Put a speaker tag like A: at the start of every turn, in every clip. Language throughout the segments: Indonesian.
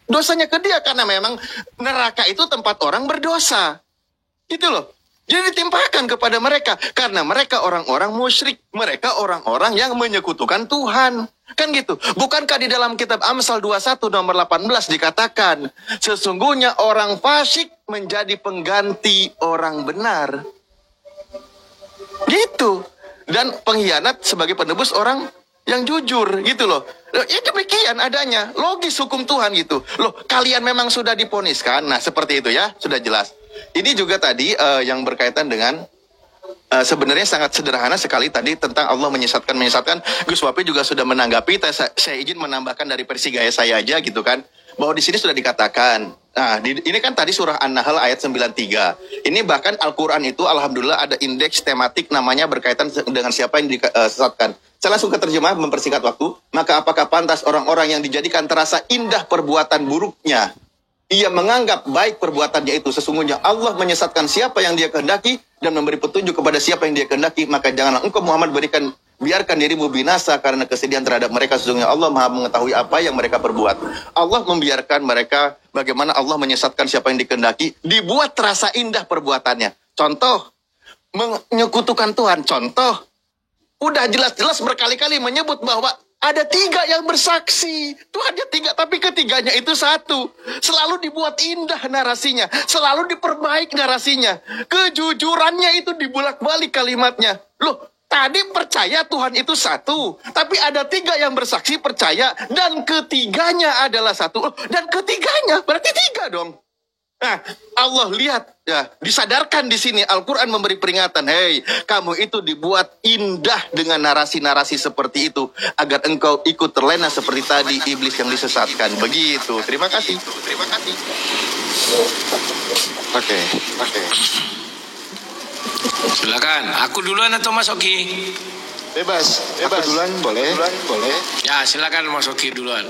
A: dosanya ke dia, karena memang neraka itu tempat orang berdosa. Gitu loh. Jadi ditimpakan kepada mereka, karena mereka orang-orang musyrik, mereka orang-orang yang menyekutukan Tuhan. Kan gitu. Bukankah di dalam kitab Amsal 21 nomor 18 dikatakan, sesungguhnya orang fasik menjadi pengganti orang benar. Gitu. Dan pengkhianat sebagai penebus orang yang jujur, gitu loh. Ya demikian adanya, logis hukum Tuhan gitu. Loh, kalian memang sudah diponiskan. Nah, seperti itu ya, sudah jelas. Ini juga tadi yang berkaitan dengan sebenarnya sangat sederhana sekali tadi tentang Allah menyesatkan. Gus Wapi juga sudah menanggapi. Saya izin menambahkan dari versi gaya saya aja gitu kan, bahwa di sini sudah dikatakan. Nah, ini kan tadi surah An-Nahl ayat 93. Ini bahkan Al-Quran itu alhamdulillah ada indeks tematik namanya berkaitan dengan siapa yang disesatkan. Saya langsung ke terjemah mempersingkat waktu. Maka apakah pantas orang-orang yang dijadikan terasa indah perbuatan buruknya, ia menganggap baik perbuatannya itu? Sesungguhnya Allah menyesatkan siapa yang dia kehendaki dan memberi petunjuk kepada siapa yang dia kehendaki. Maka janganlah engkau Muhammad biarkan dirimu binasa karena kesedihan terhadap mereka. Sesungguhnya Allah Maha mengetahui apa yang mereka perbuat. Allah membiarkan mereka, bagaimana Allah menyesatkan siapa yang dikehendaki, dibuat terasa indah perbuatannya. Contoh, menyekutukan Tuhan. Contoh, udah jelas-jelas berkali-kali menyebut bahwa ada 3 yang bersaksi. Tuhannya 3, tapi ketiganya itu satu. Selalu dibuat indah narasinya. Selalu diperbaik narasinya. Kejujurannya itu dibulak-balik kalimatnya. Loh, tadi percaya Tuhan itu satu. Tapi ada 3 yang bersaksi percaya. Dan ketiganya adalah satu. Loh, dan ketiganya berarti 3 dong. Nah, Allah lihat, ya, disadarkan di sini Al-Quran memberi peringatan, hei, kamu itu dibuat indah dengan narasi-narasi seperti itu, agar engkau ikut terlena seperti tadi iblis yang disesatkan. Begitu. Terima kasih. Oke.
B: Silakan. Aku duluan atau Mas Oki?
A: Bebas. Aku duluan boleh.
B: Ya, silakan Mas Oki duluan.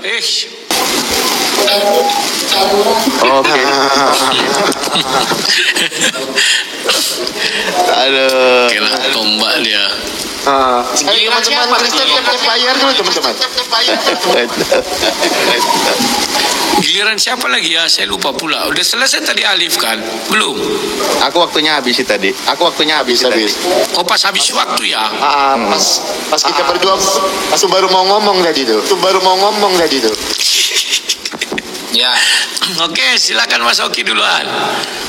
A: Oke. Aduh.
B: Oke lah, tombak dia.
A: Ayo teman-teman, Kristen tap layar dulu teman-teman.
B: Giliran siapa lagi ya? Saya lupa pula. Udah selesai tadi Alif kan? Belum.
A: Aku waktunya habis sih tadi.
B: Oh, pas habis waktu ya?
C: Pas kita berdua baru mau ngomong tadi tuh.
B: Ya. Oke, silakan Mas Oki duluan.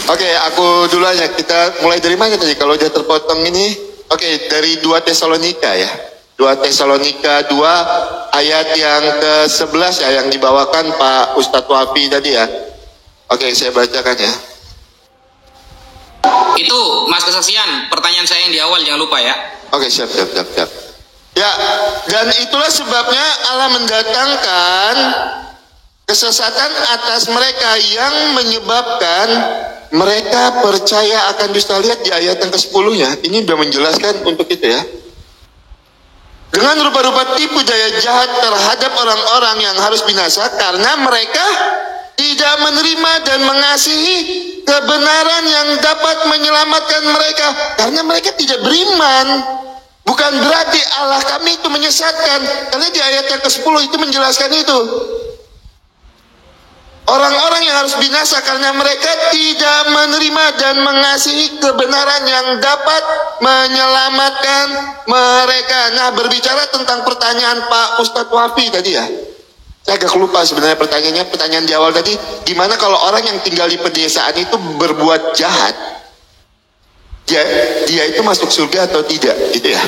C: Oke, aku duluan ya. Kita mulai dari mana tadi? Kalau udah terpotong ini, oke, dari 2 Tesalonika ya. 2 Tesalonika 2 ayat yang ke-11 ya, yang dibawakan Pak Ustadz Wafi tadi ya. Oke, saya bacakan ya.
D: Itu Mas kesaksian, pertanyaan saya yang di awal jangan lupa ya.
C: Oke, siap. Ya, dan itulah sebabnya Allah mendatangkan kesesatan atas mereka yang menyebabkan mereka percaya akan dusta. Lihat di ayat yang ke-10-nya, ini sudah menjelaskan untuk itu ya. Dengan rupa-rupa tipu daya jahat terhadap orang-orang yang harus binasa, karena mereka tidak menerima dan mengasihi kebenaran yang dapat menyelamatkan mereka, karena mereka tidak beriman. Bukan berarti Allah kami itu menyesatkan, karena di ayat yang ke-10 itu menjelaskan itu. Orang-orang yang harus binasa karena mereka tidak menerima dan mengasihi kebenaran yang dapat menyelamatkan mereka. Nah, berbicara tentang pertanyaan Pak Ustadz Wafi tadi ya, saya agak lupa sebenarnya pertanyaan di awal tadi, gimana kalau orang yang tinggal di pedesaan itu berbuat jahat, dia itu masuk surga atau tidak, gitu ya.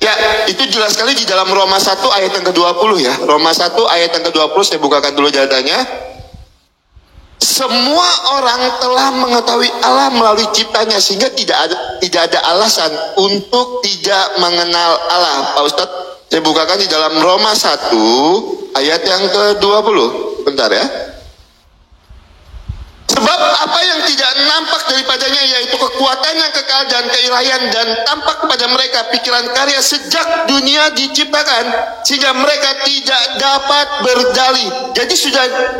C: Ya, itu jelas sekali di dalam Roma 1 ayat yang ke-20 ya. Roma 1 ayat yang ke-20, saya bukakan dulu jawabannya. Semua orang telah mengetahui Allah melalui ciptanya, sehingga tidak ada alasan untuk tidak mengenal Allah. Pak Ustadz, saya bukakan di dalam Roma 1 ayat yang ke-20. Bentar ya. Sebab Sebab apa yang tidak nampak daripadanya, yaitu kekuatan yang kekal dan keilahian, dan tampak kepada mereka pikiran karya sejak dunia diciptakan, sehingga mereka tidak dapat berdalih. Jadi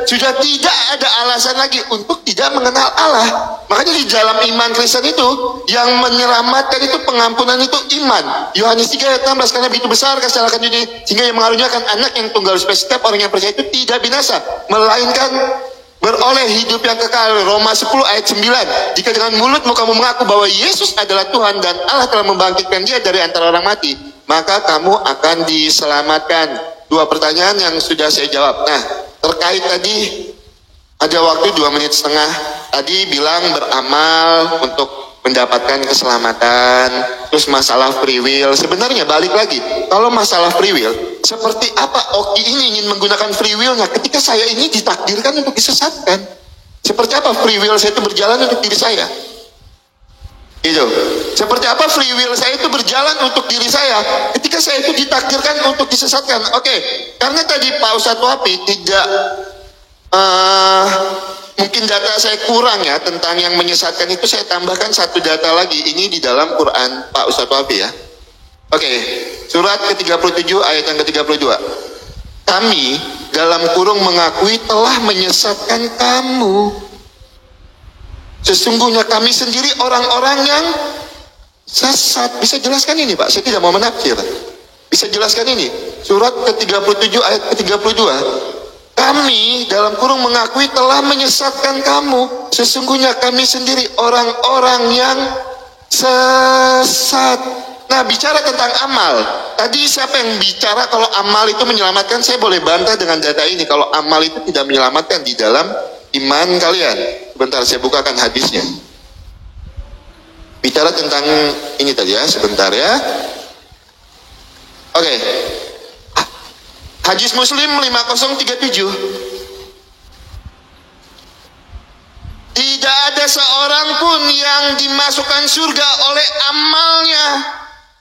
C: sudah tidak ada alasan lagi untuk tidak mengenal Allah. Makanya di dalam iman Kristen itu, yang menyelamatkan itu, pengampunan itu iman. Yohanes 3 ayat 16, karena begitu besar kasih Allah akan dunia, sehingga yang mengaruniakan anak yang tunggal supaya setiap orang yang percaya itu tidak binasa, melainkan beroleh hidup yang kekal. Roma 10 ayat 9, jika dengan mulutmu kamu mengaku bahwa Yesus adalah Tuhan dan Allah telah membangkitkan dia dari antara orang mati, maka kamu akan diselamatkan. Dua pertanyaan yang sudah saya jawab. Nah, terkait tadi ada waktu 2 menit setengah. Tadi bilang beramal untuk mendapatkan keselamatan. Terus masalah free will. Sebenarnya balik lagi, kalau masalah free will, seperti apa Oki ini ingin menggunakan free will-nya ketika saya ini ditakdirkan untuk disesatkan? Seperti apa free will saya itu berjalan untuk diri saya? Itu. Seperti apa free will saya itu berjalan untuk diri saya ketika saya itu ditakdirkan untuk disesatkan? Oke, karena tadi Pak Ustadz Wapi tidak mungkin data saya kurang ya tentang yang menyesatkan itu, saya tambahkan satu data lagi. Ini di dalam Quran Pak Ustadz Wapi ya. Oke, surat ke-37 ayat yang ke-32. Kami dalam kurung mengakui telah menyesatkan kamu. Sesungguhnya kami sendiri orang-orang yang sesat. Bisa jelaskan ini Pak? Saya tidak mau menafsir. Bisa jelaskan ini? Surat ke-37 ayat ke-32. Kami dalam kurung mengakui telah menyesatkan kamu. Sesungguhnya kami sendiri orang-orang yang sesat. Nah, bicara tentang amal. Tadi siapa yang bicara kalau amal itu menyelamatkan? Saya boleh bantah dengan data ini. Kalau amal itu tidak menyelamatkan di dalam iman kalian. Sebentar, saya bukakan hadisnya. Bicara tentang ini tadi ya, sebentar ya. Oke. Hadis Muslim 5037. Tidak ada seorang pun yang dimasukkan surga oleh amalnya.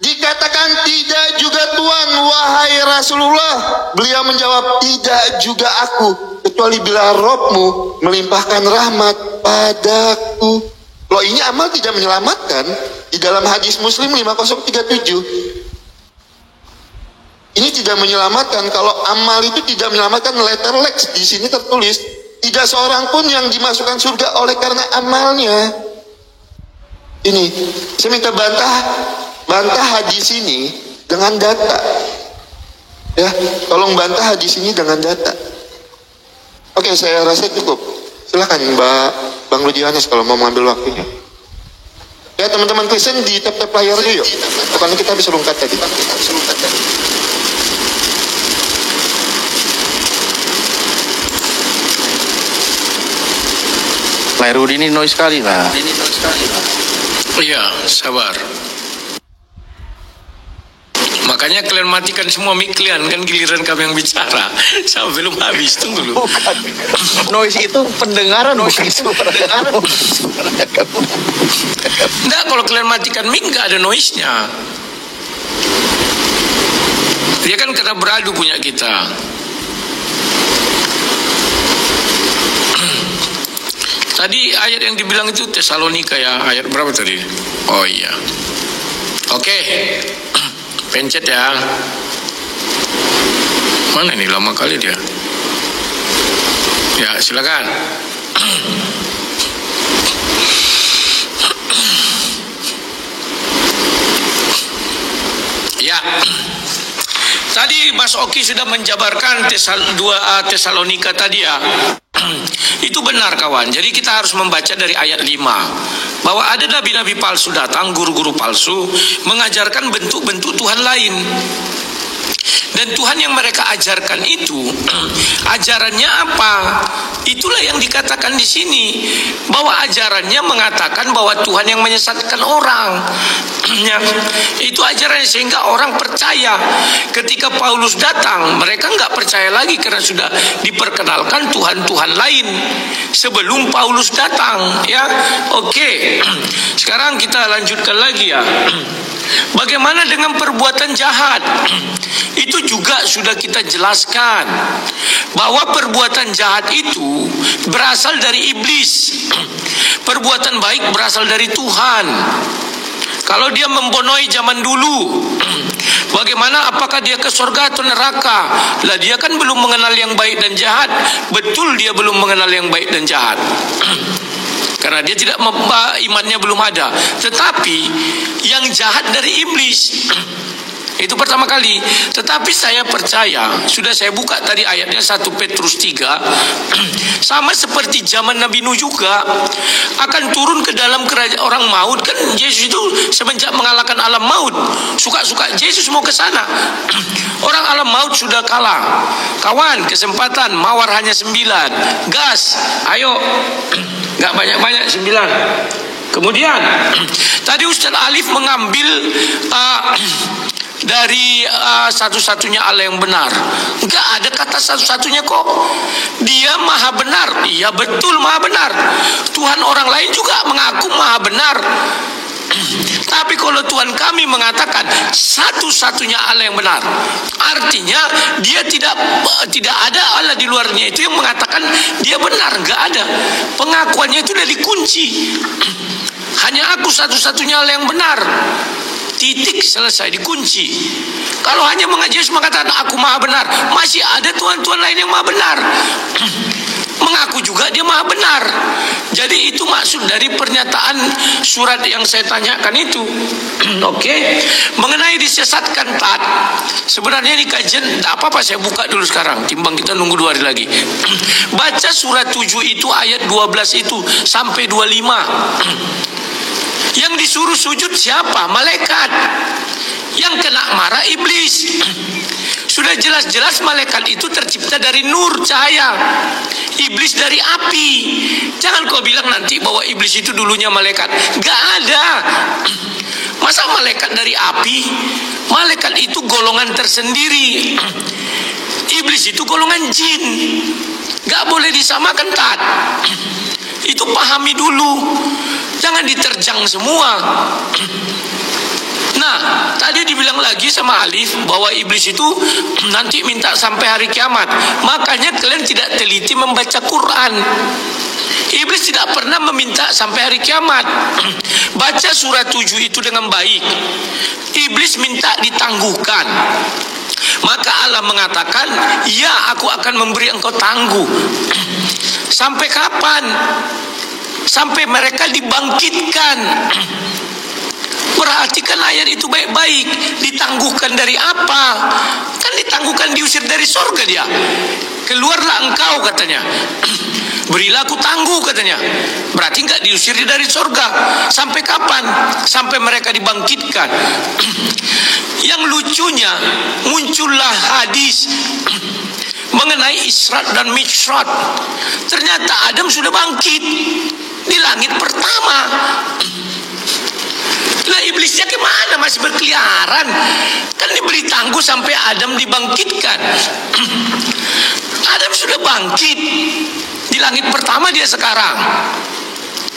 C: Dikatakan tidak juga Tuhan, wahai Rasulullah. Beliau menjawab, tidak juga aku, kecuali bila Robmu melimpahkan rahmat padaku. Loh, ini amal tidak menyelamatkan. Di dalam hadis Muslim 5037. Ini tidak menyelamatkan. Kalau amal itu tidak menyelamatkan, letter lex di sini tertulis, tidak seorang pun yang dimasukkan surga oleh karena amalnya. Ini, saya minta bantah hadis ini dengan data. Ya, tolong bantah hadis ini dengan data. Oke, saya rasa cukup. Silakan Bang Rudi Yohanes kalau mau mengambil waktunya. Ya, teman-teman Kristen di tap-tap layar yuk. Bukan kita bisa lungkat tadi.
A: Lai Rudi ini noise sekali lah.
B: Iya, sabar. Makanya kalian matikan semua mic kalian, kan giliran kami yang bicara. Saya belum habis, tunggu dulu.
A: Bukan. Noise itu pendengaran, bukan suara.
B: Enggak, kalau kalian matikan mic nggak ada noise-nya. Dia kan kena beradu punya kita. Tadi ayat yang dibilang itu Tesalonika ya, ayat berapa tadi? Oh iya. Oke. Pencet ya. Mana ini, lama kali dia. Ya, silakan. Ya. Tadi Mas Oki sudah menjabarkan 2 Tesalonika tadi ya. Itu benar kawan. Jadi kita harus membaca dari ayat 5 bahwa ada nabi-nabi palsu datang, guru-guru palsu mengajarkan bentuk-bentuk Tuhan lain. Dan Tuhan yang mereka ajarkan itu ajarannya apa? Itulah yang dikatakan di sini, bahwa ajarannya mengatakan bahwa Tuhan yang menyesatkan orang. Ya, itu ajarannya sehingga orang percaya. Ketika Paulus datang, mereka nggak percaya lagi karena sudah diperkenalkan Tuhan-Tuhan lain sebelum Paulus datang. Ya, oke. Sekarang kita lanjutkan lagi ya. Bagaimana dengan perbuatan jahat? Itu juga sudah kita jelaskan bahwa perbuatan jahat itu berasal dari iblis. Perbuatan baik berasal dari Tuhan. Kalau dia membonoi zaman dulu, bagaimana, apakah dia ke surga atau neraka? Lah dia kan belum mengenal yang baik dan jahat. Betul, dia belum mengenal yang baik dan jahat. Karena dia tidak imannya belum ada. Tetapi yang jahat dari iblis, itu pertama kali. Tetapi saya percaya, sudah saya buka tadi ayatnya 1 Petrus 3, sama seperti zaman Nabi Nuh juga, akan turun ke dalam kerajaan orang maut. Kan Yesus itu semenjak mengalahkan alam maut, suka-suka Yesus mau ke sana. Orang alam maut sudah kalah. Kawan, kesempatan, mawar hanya 9. Gas, ayo. Gak banyak-banyak 9. Kemudian tadi Ustaz Alif mengambil dari satu-satunya Allah yang benar. Enggak ada kata satu-satunya kok. Dia maha benar. Iya betul maha benar. Tuhan orang lain juga mengaku maha benar. Tapi kalau Tuhan kami mengatakan satu-satunya Allah yang benar, artinya dia tidak ada Allah di luarnya itu yang mengatakan dia benar. Enggak ada. Pengakuannya itu sudah dikunci. Hanya aku satu-satunya Allah yang benar. Titik, selesai, dikunci. Kalau hanya Yesus mengatakan aku maha benar, masih ada Tuhan-Tuhan lain yang maha benar. Mengaku juga dia maha benar. Jadi itu maksud dari pernyataan surat yang saya tanyakan itu. Oke. Mengenai disesatkan taat, sebenarnya ini kajian tak apa-apa, saya buka dulu sekarang timbang kita nunggu 2 hari lagi. Baca surat 7 itu ayat 12 itu sampai 25. Yang disuruh sujud siapa? Malaikat. Yang kena marah iblis. Sudah jelas-jelas malaikat itu tercipta dari nur, cahaya. Iblis dari api. Jangan kau bilang nanti bahwa iblis itu dulunya malaikat. Gak ada. Masa malaikat dari api? Malaikat itu golongan tersendiri. Iblis itu golongan jin. Gak boleh disamakan, Tat. Itu pahami dulu. Jangan diterjang semua. Nah, tadi dibilang lagi sama Alif bahwa iblis itu nanti minta sampai hari kiamat. Makanya kalian tidak teliti membaca Quran. Iblis tidak pernah meminta sampai hari kiamat. Baca surat 7 itu dengan baik. Iblis minta ditangguhkan. Maka Allah mengatakan, ya aku akan memberi engkau tangguh. Sampai kapan? Sampai mereka dibangkitkan. Perhatikan ayat itu baik-baik. Ditangguhkan dari apa? Kan ditangguhkan, diusir dari surga dia. Keluarlah engkau katanya. Berilah aku tangguh katanya. Berarti enggak diusir dari surga. Sampai kapan? Sampai mereka dibangkitkan. Yang lucunya, muncullah hadis mengenai Isra dan Mi'raj. Ternyata Adam sudah bangkit di langit pertama. Lah iblisnya kemana? Masih berkeliaran. Kan diberi tangguh sampai Adam dibangkitkan. Adam sudah bangkit di langit pertama dia sekarang.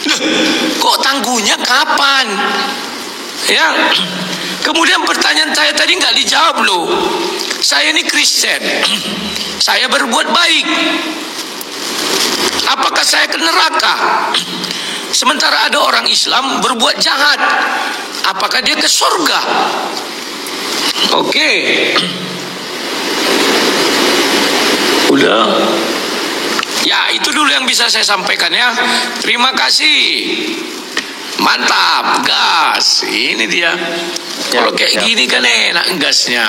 B: Loh, kok tangguhnya kapan? Ya. Kemudian pertanyaan saya tadi nggak dijawab loh. Saya ini Kristen. Saya berbuat baik. Apakah saya ke neraka? Sementara ada orang Islam berbuat jahat. Apakah dia ke surga? Oke. Udah. Ya, itu dulu yang bisa saya sampaikan ya. Terima kasih. Mantap, gas. Ini dia. Kalau kayak gini kan enak gasnya.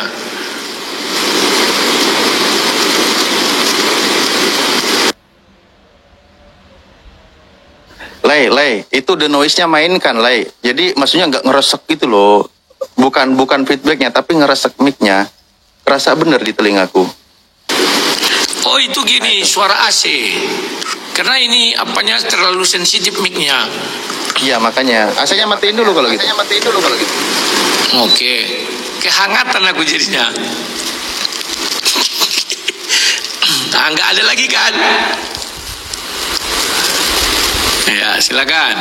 A: Lay, itu the noise-nya mainkan, Lay. Jadi maksudnya nggak ngeresek gitu loh. Bukan feedbacknya, tapi ngeresek mic-nya. Kerasa bener di telingaku.
B: Oh itu gini, suara AC. Karena ini apanya terlalu sensitif mic-nya.
A: Iya makanya. AC-nya matiin dulu kalau gitu.
B: Oke. Kehangatan aku jadinya. Nah, nggak ada lagi kan? Ya, silakan.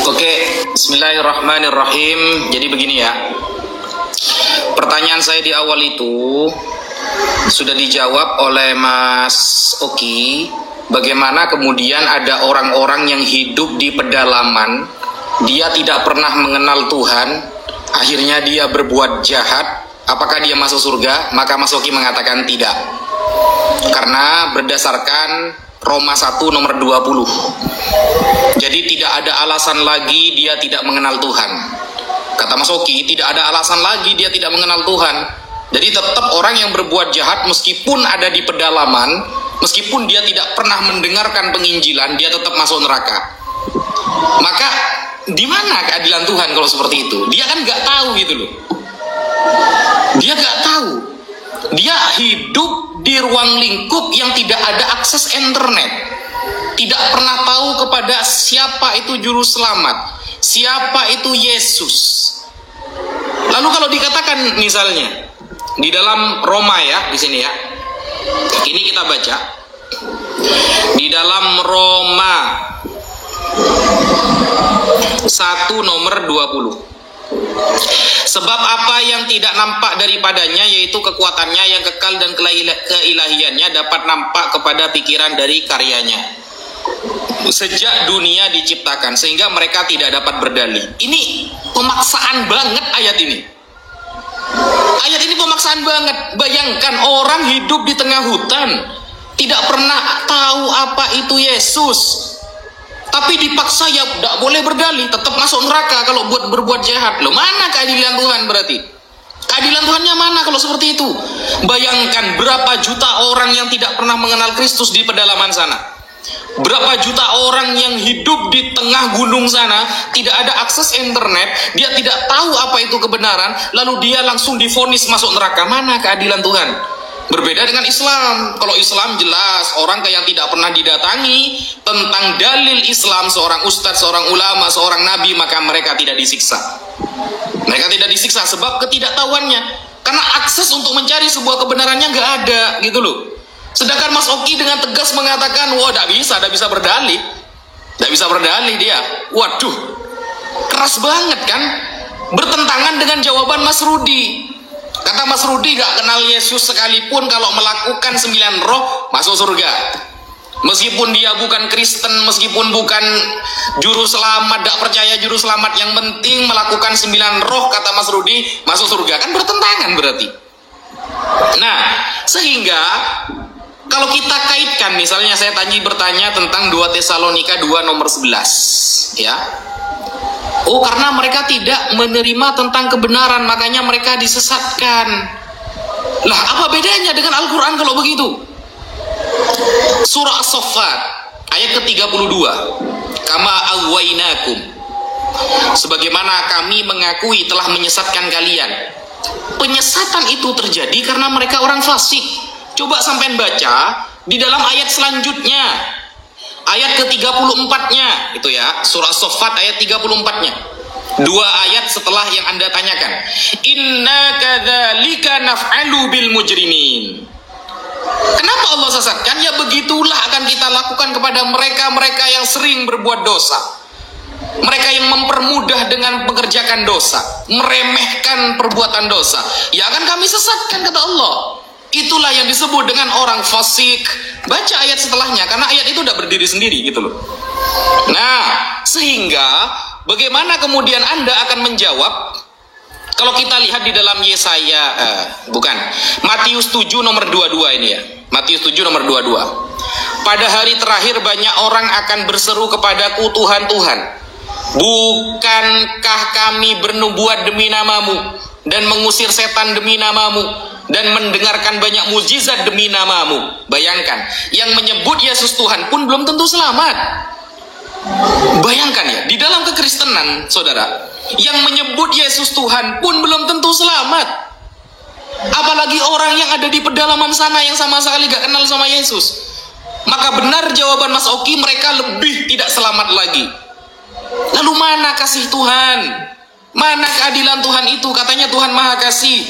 D: Oke, bismillahirrahmanirrahim. Jadi begini ya. Pertanyaan saya di awal itu sudah dijawab oleh Mas Oki. Bagaimana kemudian ada orang-orang yang hidup di pedalaman, dia tidak pernah mengenal Tuhan, akhirnya dia berbuat jahat. Apakah dia masuk surga? Maka Mas Oki mengatakan tidak. Karena berdasarkan Roma 1 nomor 20. Jadi tidak ada alasan lagi dia tidak mengenal Tuhan. Kata Mas Oki, tidak ada alasan lagi dia tidak mengenal Tuhan. Jadi tetap orang yang berbuat jahat meskipun ada di pedalaman, meskipun dia tidak pernah mendengarkan penginjilan, dia tetap masuk neraka. Maka di mana keadilan Tuhan kalau seperti itu? Dia kan nggak tahu gitu loh. Dia nggak tahu. Dia hidup di ruang lingkup yang tidak ada akses internet, tidak pernah tahu kepada siapa itu juru selamat, siapa itu Yesus. Lalu kalau dikatakan misalnya di dalam Roma ya, di sini ya, ini kita baca di dalam Roma 1 nomor 20. Sebab apa yang tidak nampak daripadanya, yaitu kekuatannya yang kekal dan keilahiannya, dapat nampak kepada pikiran dari karyanya sejak dunia diciptakan, sehingga mereka tidak dapat berdalih. Ini pemaksaan banget ayat ini. Ayat ini pemaksaan banget. Bayangkan orang hidup di tengah hutan, tidak pernah tahu apa itu Yesus, tapi dipaksa ya tidak boleh berdalih, tetap masuk neraka kalau berbuat jahat. Loh, mana keadilan Tuhan berarti? Keadilan Tuhannya mana kalau seperti itu? Bayangkan berapa juta orang yang tidak pernah mengenal Kristus di pedalaman sana. Berapa juta orang yang hidup di tengah gunung sana, tidak ada akses internet, dia tidak tahu apa itu kebenaran, lalu dia langsung divonis masuk neraka. Mana keadilan Tuhan? Berbeda dengan Islam. Kalau Islam jelas, orang yang tidak pernah didatangi tentang dalil Islam, seorang ustadz, seorang ulama, seorang nabi, maka mereka tidak disiksa. Mereka tidak disiksa sebab ketidaktahuannya. Karena akses untuk mencari sebuah kebenarannya nggak ada, gitu loh. Sedangkan Mas Oki dengan tegas mengatakan, wah tidak bisa berdalih. Tidak bisa berdalih dia. Waduh, keras banget kan? Bertentangan dengan jawaban Mas Rudi. Kata Mas Rudi, gak kenal Yesus sekalipun kalau melakukan 9 roh masuk surga. Meskipun dia bukan Kristen, meskipun bukan juru selamat, gak percaya juru selamat, yang penting melakukan 9 roh, kata Mas Rudi, masuk surga. Kan bertentangan berarti. Nah, sehingga kalau kita kaitkan, misalnya saya bertanya tentang 2 Tesalonika 2 nomor 11 ya. Oh, karena mereka tidak menerima tentang kebenaran, makanya mereka disesatkan. Lah, apa bedanya dengan Al-Quran kalau begitu? Surah As-Saffat ayat ke-32. Kama aghwaynakum, sebagaimana kami mengakui telah menyesatkan kalian. Penyesatan itu terjadi karena mereka orang fasik. Coba sampean baca di dalam ayat selanjutnya, ayat ke-34-nya itu ya, surah As-Saffat ayat 34-nya. 2 ayat setelah yang Anda tanyakan. Inna kadzalika naf'alu bil mujrimin. Kenapa Allah sesatkan? Ya begitulah akan kita lakukan kepada mereka-mereka yang sering berbuat dosa. Mereka yang mempermudah dengan mengerjakan dosa, meremehkan perbuatan dosa, ya akan kami sesatkan, kata Allah. Itulah yang disebut dengan orang fasik. Baca ayat setelahnya, karena ayat itu udah berdiri sendiri gitu loh. Nah, sehingga bagaimana kemudian Anda akan menjawab kalau kita lihat di dalam Yesaya, Matius 7 nomor 22 ini ya. Matius 7 nomor 22. Pada hari terakhir banyak orang akan berseru kepadaku, Tuhan, Tuhan, bukankah kami bernubuat demi namamu dan mengusir setan demi namamu dan mendengarkan banyak mujizat demi namamu? Bayangkan, yang menyebut Yesus Tuhan pun belum tentu selamat. Bayangkan ya, di dalam kekristenan, saudara, yang menyebut Yesus Tuhan pun belum tentu selamat. Apalagi orang yang ada di pedalaman sana yang sama sekali gak kenal sama Yesus. Maka benar jawaban Mas Oki, mereka lebih tidak selamat lagi. Lalu mana kasih Tuhan? Mana keadilan Tuhan itu? Katanya Tuhan Maha Kasih.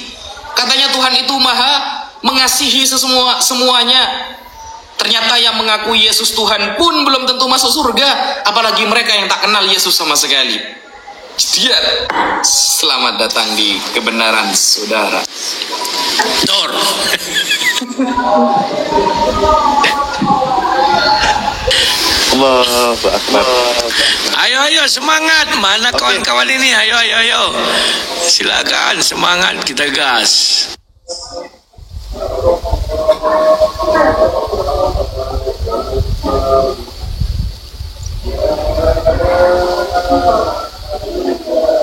D: Katanya Tuhan itu Maha mengasihi semuanya. Ternyata yang mengaku Yesus Tuhan pun belum tentu masuk surga, apalagi mereka yang tak kenal Yesus sama sekali. Dia selamat datang di kebenaran, saudara.
B: Dor.
A: Allahu Akbar.
B: Ayo semangat. Mana kawan-kawan ini? Ayo. Silakan semangat, kita gas.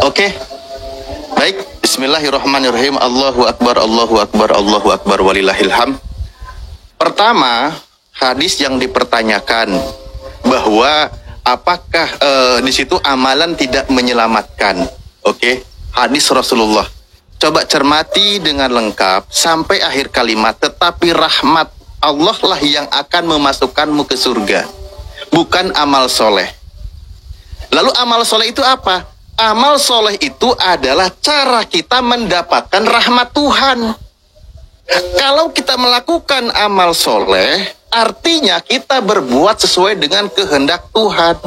A: Oke. Baik, bismillahirrahmanirrahim. Allahu Akbar, Allahu Akbar, Allahu Akbar, walillahilham. Pertama, hadis yang dipertanyakan bahwa apakah di situ amalan tidak menyelamatkan. Oke, hadis Rasulullah. Coba cermati dengan lengkap sampai akhir kalimat. Tetapi rahmat Allah lah yang akan memasukkanmu ke surga, bukan amal soleh. Lalu amal soleh itu apa? Amal soleh itu adalah cara kita mendapatkan rahmat Tuhan. Kalau kita melakukan amal soleh, artinya kita berbuat sesuai dengan kehendak Tuhan.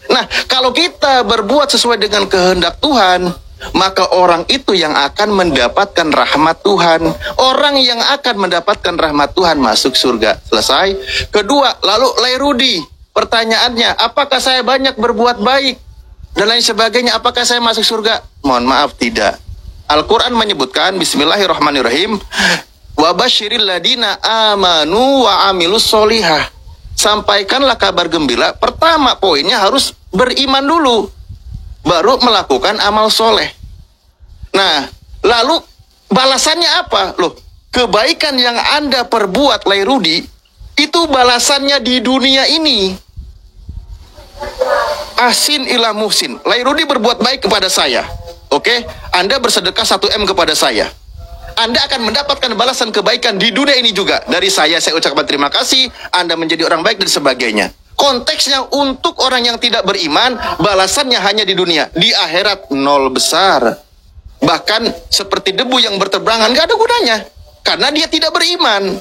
A: Nah, kalau kita berbuat sesuai dengan kehendak Tuhan, maka orang itu yang akan mendapatkan rahmat Tuhan. Orang yang akan mendapatkan rahmat Tuhan masuk surga. Selesai. Kedua, lalu Lairudi, pertanyaannya, apakah saya banyak berbuat baik dan lain sebagainya, apakah saya masuk surga? Mohon maaf, tidak. Al-Quran menyebutkan, bismillahirrahmanirrahim, wa basyiril ladina amanu wa amilus solihah. Sampaikanlah kabar gembira. Pertama poinnya harus beriman dulu, baru melakukan amal soleh. Nah, lalu balasannya apa? Loh, kebaikan yang Anda perbuat, Lairudi, itu balasannya di dunia ini. Asin ila muhsin. Lairudi berbuat baik kepada saya. Oke, Anda bersedekah 1M kepada saya. Anda akan mendapatkan balasan kebaikan di dunia ini juga. Dari saya ucapkan terima kasih, Anda menjadi orang baik dan sebagainya. Konteksnya untuk orang yang tidak beriman, balasannya hanya di dunia. Di akhirat nol besar. Bahkan seperti debu yang berterbangan, gak ada gunanya. Karena dia tidak beriman.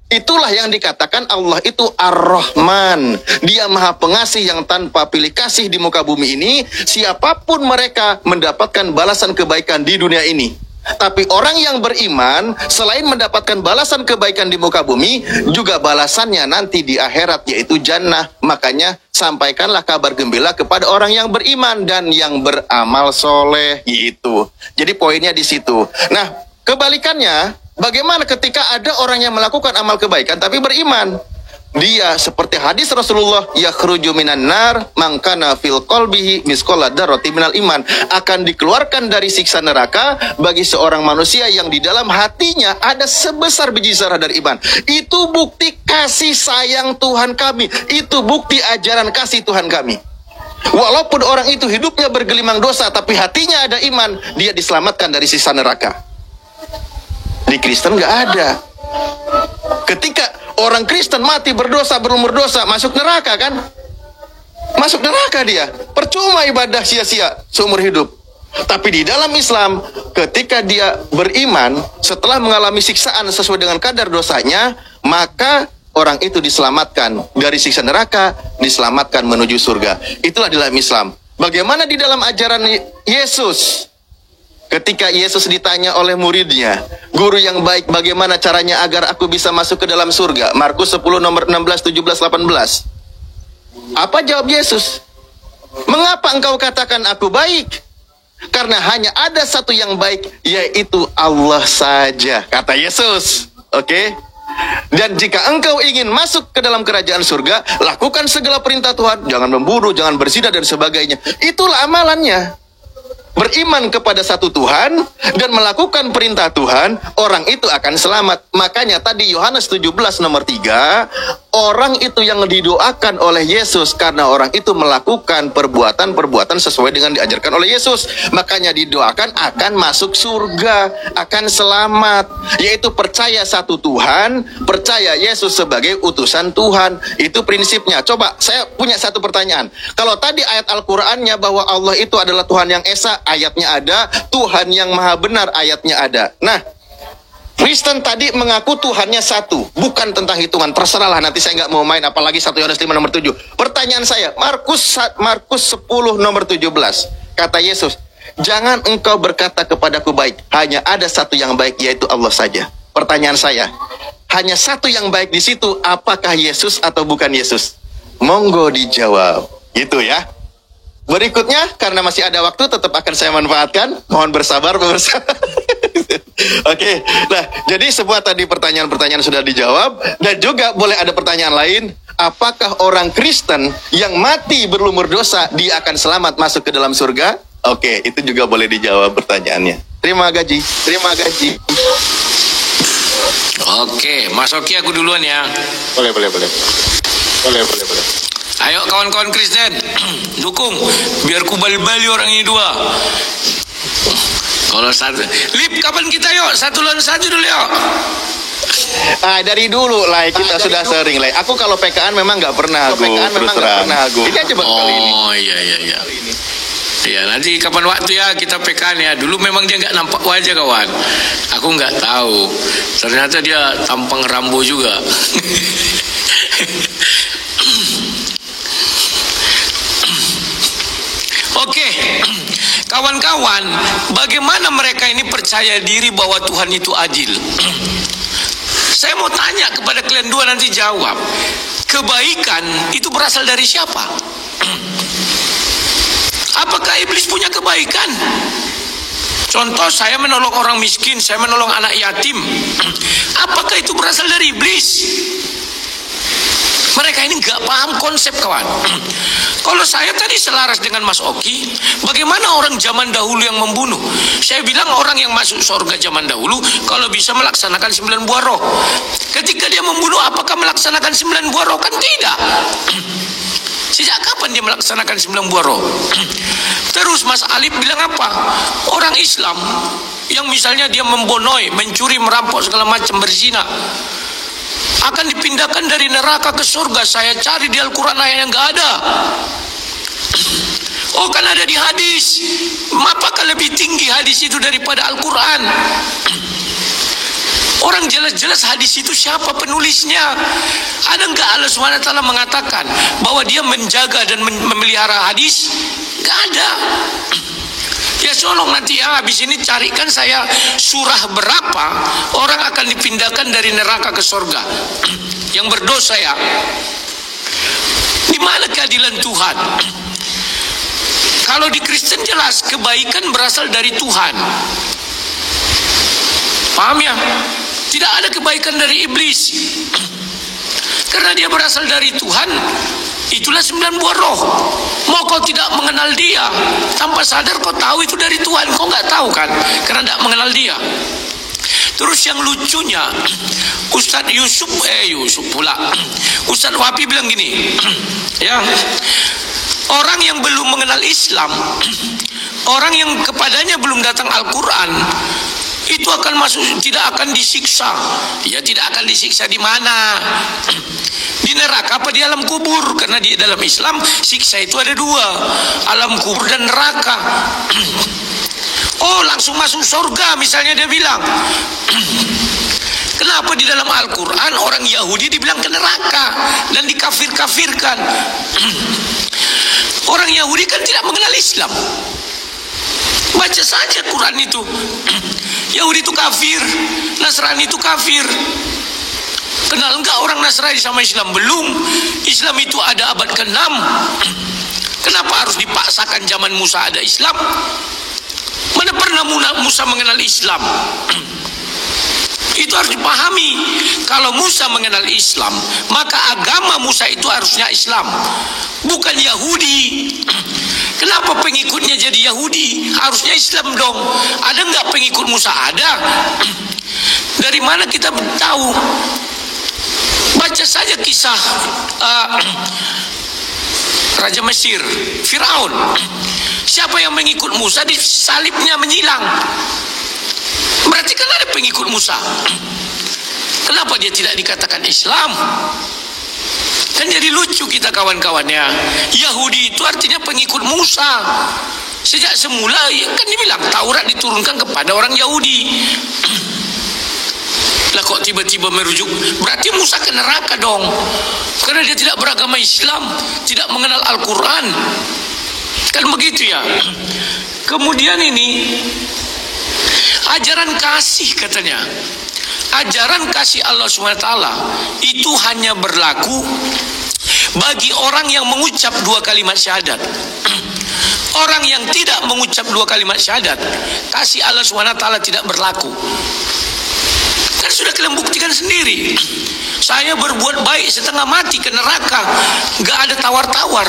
A: Itulah yang dikatakan Allah itu Ar-Rahman. Dia Maha Pengasih yang tanpa pilih kasih di muka bumi ini. Siapapun mereka mendapatkan balasan kebaikan di dunia ini. Tapi orang yang beriman, selain mendapatkan balasan kebaikan di muka bumi, juga balasannya nanti di akhirat, yaitu jannah. Makanya sampaikanlah kabar gembira kepada orang yang beriman dan yang beramal soleh. Gitu. Jadi poinnya di situ. Nah, kebalikannya, bagaimana ketika ada orang yang melakukan amal kebaikan tapi beriman? Dia seperti hadis Rasulullah, yakhruju minan nar man kana fil qalbihi misqala dzarratin minal iman, akan dikeluarkan dari siksa neraka bagi seorang manusia yang di dalam hatinya ada sebesar biji zarah dari iman. Itu bukti kasih sayang Tuhan kami, itu bukti ajaran kasih Tuhan kami. Walaupun orang itu hidupnya bergelimang dosa tapi hatinya ada iman, dia diselamatkan dari siksa neraka. Di Kristen nggak ada. Ketika orang Kristen mati berdosa, berumur dosa, masuk neraka kan? Masuk neraka dia. Percuma ibadah sia-sia seumur hidup. Tapi di dalam Islam, ketika dia beriman, setelah mengalami siksaan sesuai dengan kadar dosanya, maka orang itu diselamatkan dari siksa neraka, diselamatkan menuju surga. Itulah di dalam Islam. Bagaimana di dalam ajaran Yesus? Ketika Yesus ditanya oleh muridnya, guru yang baik, bagaimana caranya agar aku bisa masuk ke dalam surga? Markus 10 nomor 16, 17, 18. Apa jawab Yesus? Mengapa engkau katakan aku baik? Karena hanya ada satu yang baik, yaitu Allah saja, kata Yesus. Oke? Dan jika engkau ingin masuk ke dalam kerajaan surga, lakukan segala perintah Tuhan. Jangan membunuh, jangan berzina dan sebagainya. Itulah amalannya. Beriman kepada satu Tuhan dan melakukan perintah Tuhan, orang itu akan selamat. Makanya tadi Yohanes 17 nomor 3, orang itu yang didoakan oleh Yesus karena orang itu melakukan perbuatan-perbuatan sesuai dengan diajarkan oleh Yesus. Makanya didoakan akan masuk surga, akan selamat. Yaitu percaya satu Tuhan, percaya Yesus sebagai utusan Tuhan. Itu prinsipnya. Coba saya punya satu pertanyaan. Kalau tadi ayat Al-Qur'annya bahwa Allah itu adalah Tuhan yang Esa, ayatnya ada. Tuhan yang Maha Benar, ayatnya ada. Nah, Kristen tadi mengaku Tuhannya satu, bukan tentang hitungan. Terserahlah, nanti saya nggak mau main, apalagi 1 Yohanes 5 nomor 7. Pertanyaan saya, Markus 10 nomor 17. Kata Yesus, jangan engkau berkata kepadaku baik, hanya ada satu yang baik, yaitu Allah saja. Pertanyaan saya, hanya satu yang baik di situ, apakah Yesus atau bukan Yesus? Monggo dijawab. Gitu ya. Berikutnya, karena masih ada waktu, tetap akan saya manfaatkan. Mohon bersabar pemirsa. Oke, nah jadi semua tadi pertanyaan-pertanyaan sudah dijawab. Dan juga boleh ada pertanyaan lain. Apakah orang Kristen yang mati berlumur dosa, dia akan selamat masuk ke dalam surga? Oke, itu juga boleh dijawab pertanyaannya. Terima gaji.
B: Oke, Mas Oki aku duluan ya.
C: Boleh.
B: Ayo kawan-kawan Kristen, dukung biar kubal-bali orang ini dua. Kalau satu, Lip, kapan kita yuk? 1 lawan 1 dulu yuk.
A: Dari dulu lah kita sudah sering lah. Aku kalau PKN memang nggak pernah terus terang. Ini aja baru kali ini.
B: Oh iya. Ya nanti kapan waktu ya kita PKN ya. Dulu memang dia nggak nampak wajah kawan. Aku nggak tahu. Ternyata dia tampang Rambo juga. Oke, kawan-kawan, bagaimana mereka ini percaya diri bahwa Tuhan itu adil? Saya mau tanya kepada kalian dua, nanti jawab. Kebaikan itu berasal dari siapa? Apakah iblis punya kebaikan? Contoh, saya menolong orang miskin, saya menolong anak yatim. Apakah itu berasal dari iblis? Mereka ini nggak paham konsep kawan. Kalau saya tadi selaras dengan Mas Oki, bagaimana orang zaman dahulu yang membunuh? Saya bilang orang yang masuk surga zaman dahulu kalau bisa melaksanakan 9 buah roh. Ketika dia membunuh, apakah melaksanakan 9 buah roh? Kan tidak. Sejak kapan dia melaksanakan 9 buah roh? Terus Mas Alif bilang apa? Orang Islam yang misalnya dia membonoi, mencuri, merampok segala macam, berzina, akan dipindahkan dari neraka ke surga. Saya cari di Al-Quran ayat yang gak ada. Oh kan ada di hadis. Apakah lebih tinggi hadis itu daripada Al-Quran? Orang jelas-jelas hadis itu siapa penulisnya? Ada nggak Allah SWT mengatakan bahwa dia menjaga dan memelihara hadis? Gak ada. Ya tolong nanti ya habis ini carikan saya surah berapa orang akan dipindahkan dari neraka ke surga yang berdosa ya. Di mana keadilan Tuhan? Kalau di Kristen jelas kebaikan berasal dari Tuhan. Paham ya? Tidak ada kebaikan dari iblis. Karena dia berasal dari Tuhan. Itulah 9 buah roh. Mau kau tidak mengenal dia, tanpa sadar kau tahu itu dari Tuhan. Kau nggak tahu kan, karena tidak mengenal dia. Terus yang lucunya, Ustadz Yusuf pula, Ustadz Wapi bilang gini, ya, orang yang belum mengenal Islam, orang yang kepadanya belum datang Al-Quran, itu akan masuk, tidak akan disiksa. Ya tidak akan disiksa di mana? Di neraka apa di alam kubur? Karena di dalam Islam siksa itu ada 2, alam kubur dan neraka. Oh langsung masuk surga misalnya dia bilang. Kenapa di dalam Al-Quran orang Yahudi dibilang ke neraka dan dikafir-kafirkan? Orang Yahudi kan tidak mengenal Islam. Baca saja Quran itu. Yahudi itu kafir, Nasrani itu kafir. Kenal enggak orang Nasrani sama Islam? Belum. Islam itu ada abad ke-6. Kenapa harus dipaksakan zaman Musa ada Islam? Mana pernah Musa mengenal Islam? Itu harus dipahami. Kalau Musa mengenal Islam, maka agama Musa itu harusnya Islam, bukan Yahudi. Kenapa pengikutnya jadi Yahudi? Harusnya Islam dong. Ada nggak pengikut Musa? Ada. Dari mana kita tahu? Baca saja kisah Raja Mesir, Firaun. Siapa yang mengikut Musa, disalibnya menyilang. Berarti kan ada pengikut Musa. Kenapa dia tidak dikatakan Islam? Kan jadi lucu kita kawan-kawannya. Yahudi itu artinya pengikut Musa. Sejak semula kan dibilang Taurat diturunkan kepada orang Yahudi. Lah kok tiba-tiba merujuk? Berarti Musa ke neraka dong. Karena dia tidak beragama Islam, tidak mengenal Al-Quran. Kan begitu ya. Kemudian ini ajaran kasih katanya. Ajaran kasih Allah SWT itu hanya berlaku bagi orang yang mengucap 2 kalimat syahadat. Orang yang tidak mengucap 2 kalimat syahadat, kasih Allah SWT tidak berlaku. Kan sudah kalian buktikan sendiri. Saya berbuat baik setengah mati ke neraka, gak ada tawar-tawar.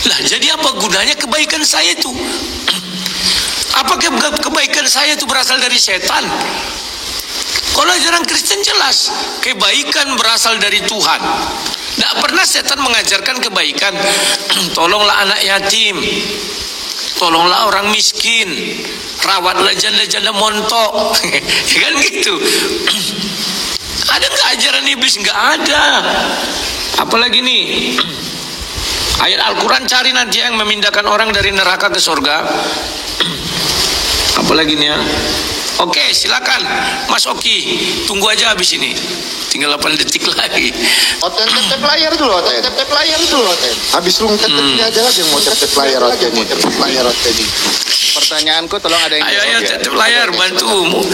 B: Lah jadi apa gunanya kebaikan saya itu? Apakah kebaikan saya itu berasal dari setan? Kalau ajaran Kristen jelas, kebaikan berasal dari Tuhan. Tidak pernah setan mengajarkan kebaikan. Tolonglah anak yatim, tolonglah orang miskin, rawatlah janda-janda montok. Kan gitu. Ada nggak ajaran iblis? Nggak ada. Apalagi nih ayat Al-Quran, cari nanti yang memindahkan orang dari neraka ke surga. Apalagi nih ya. Oke, silakan Mas Oki, tunggu aja habis ini. Tinggal 8 detik lagi.
C: Tap layar dulu, tap layar dulu. Habis lu tap ada lagi yang mau tap layar ini.
A: Pertanyaanku tolong ada yang
B: ayo tap layar, bantu.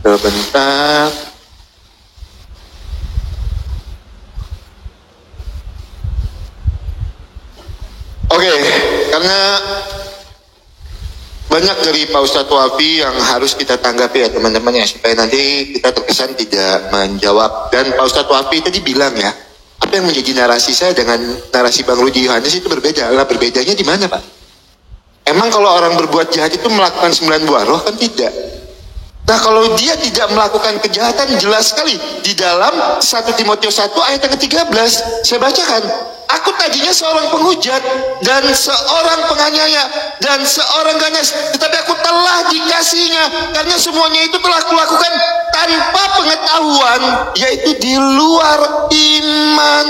C: Sebentar. Oke, karena banyak dari Pak Ustadz Wafi yang harus kita tanggapi ya teman-teman ya, supaya nanti kita terkesan tidak menjawab. Dan Pak Ustadz Wafi tadi bilang ya, apa yang menjadi narasi saya dengan narasi Bang Rudi Yohanes itu berbeda. Lah berbedanya di mana Pak? Emang kalau orang berbuat jahat itu melakukan 9 buah roh? Kan tidak. Nah kalau dia tidak melakukan kejahatan, jelas sekali di dalam 1 Timotius 1 ayat yang ke-13 saya bacakan, aku tadinya seorang penghujat dan seorang penganiaya dan seorang ganas, tetapi aku telah dikasihinya karena semuanya itu telah kulakukan tanpa pengetahuan, yaitu di luar iman.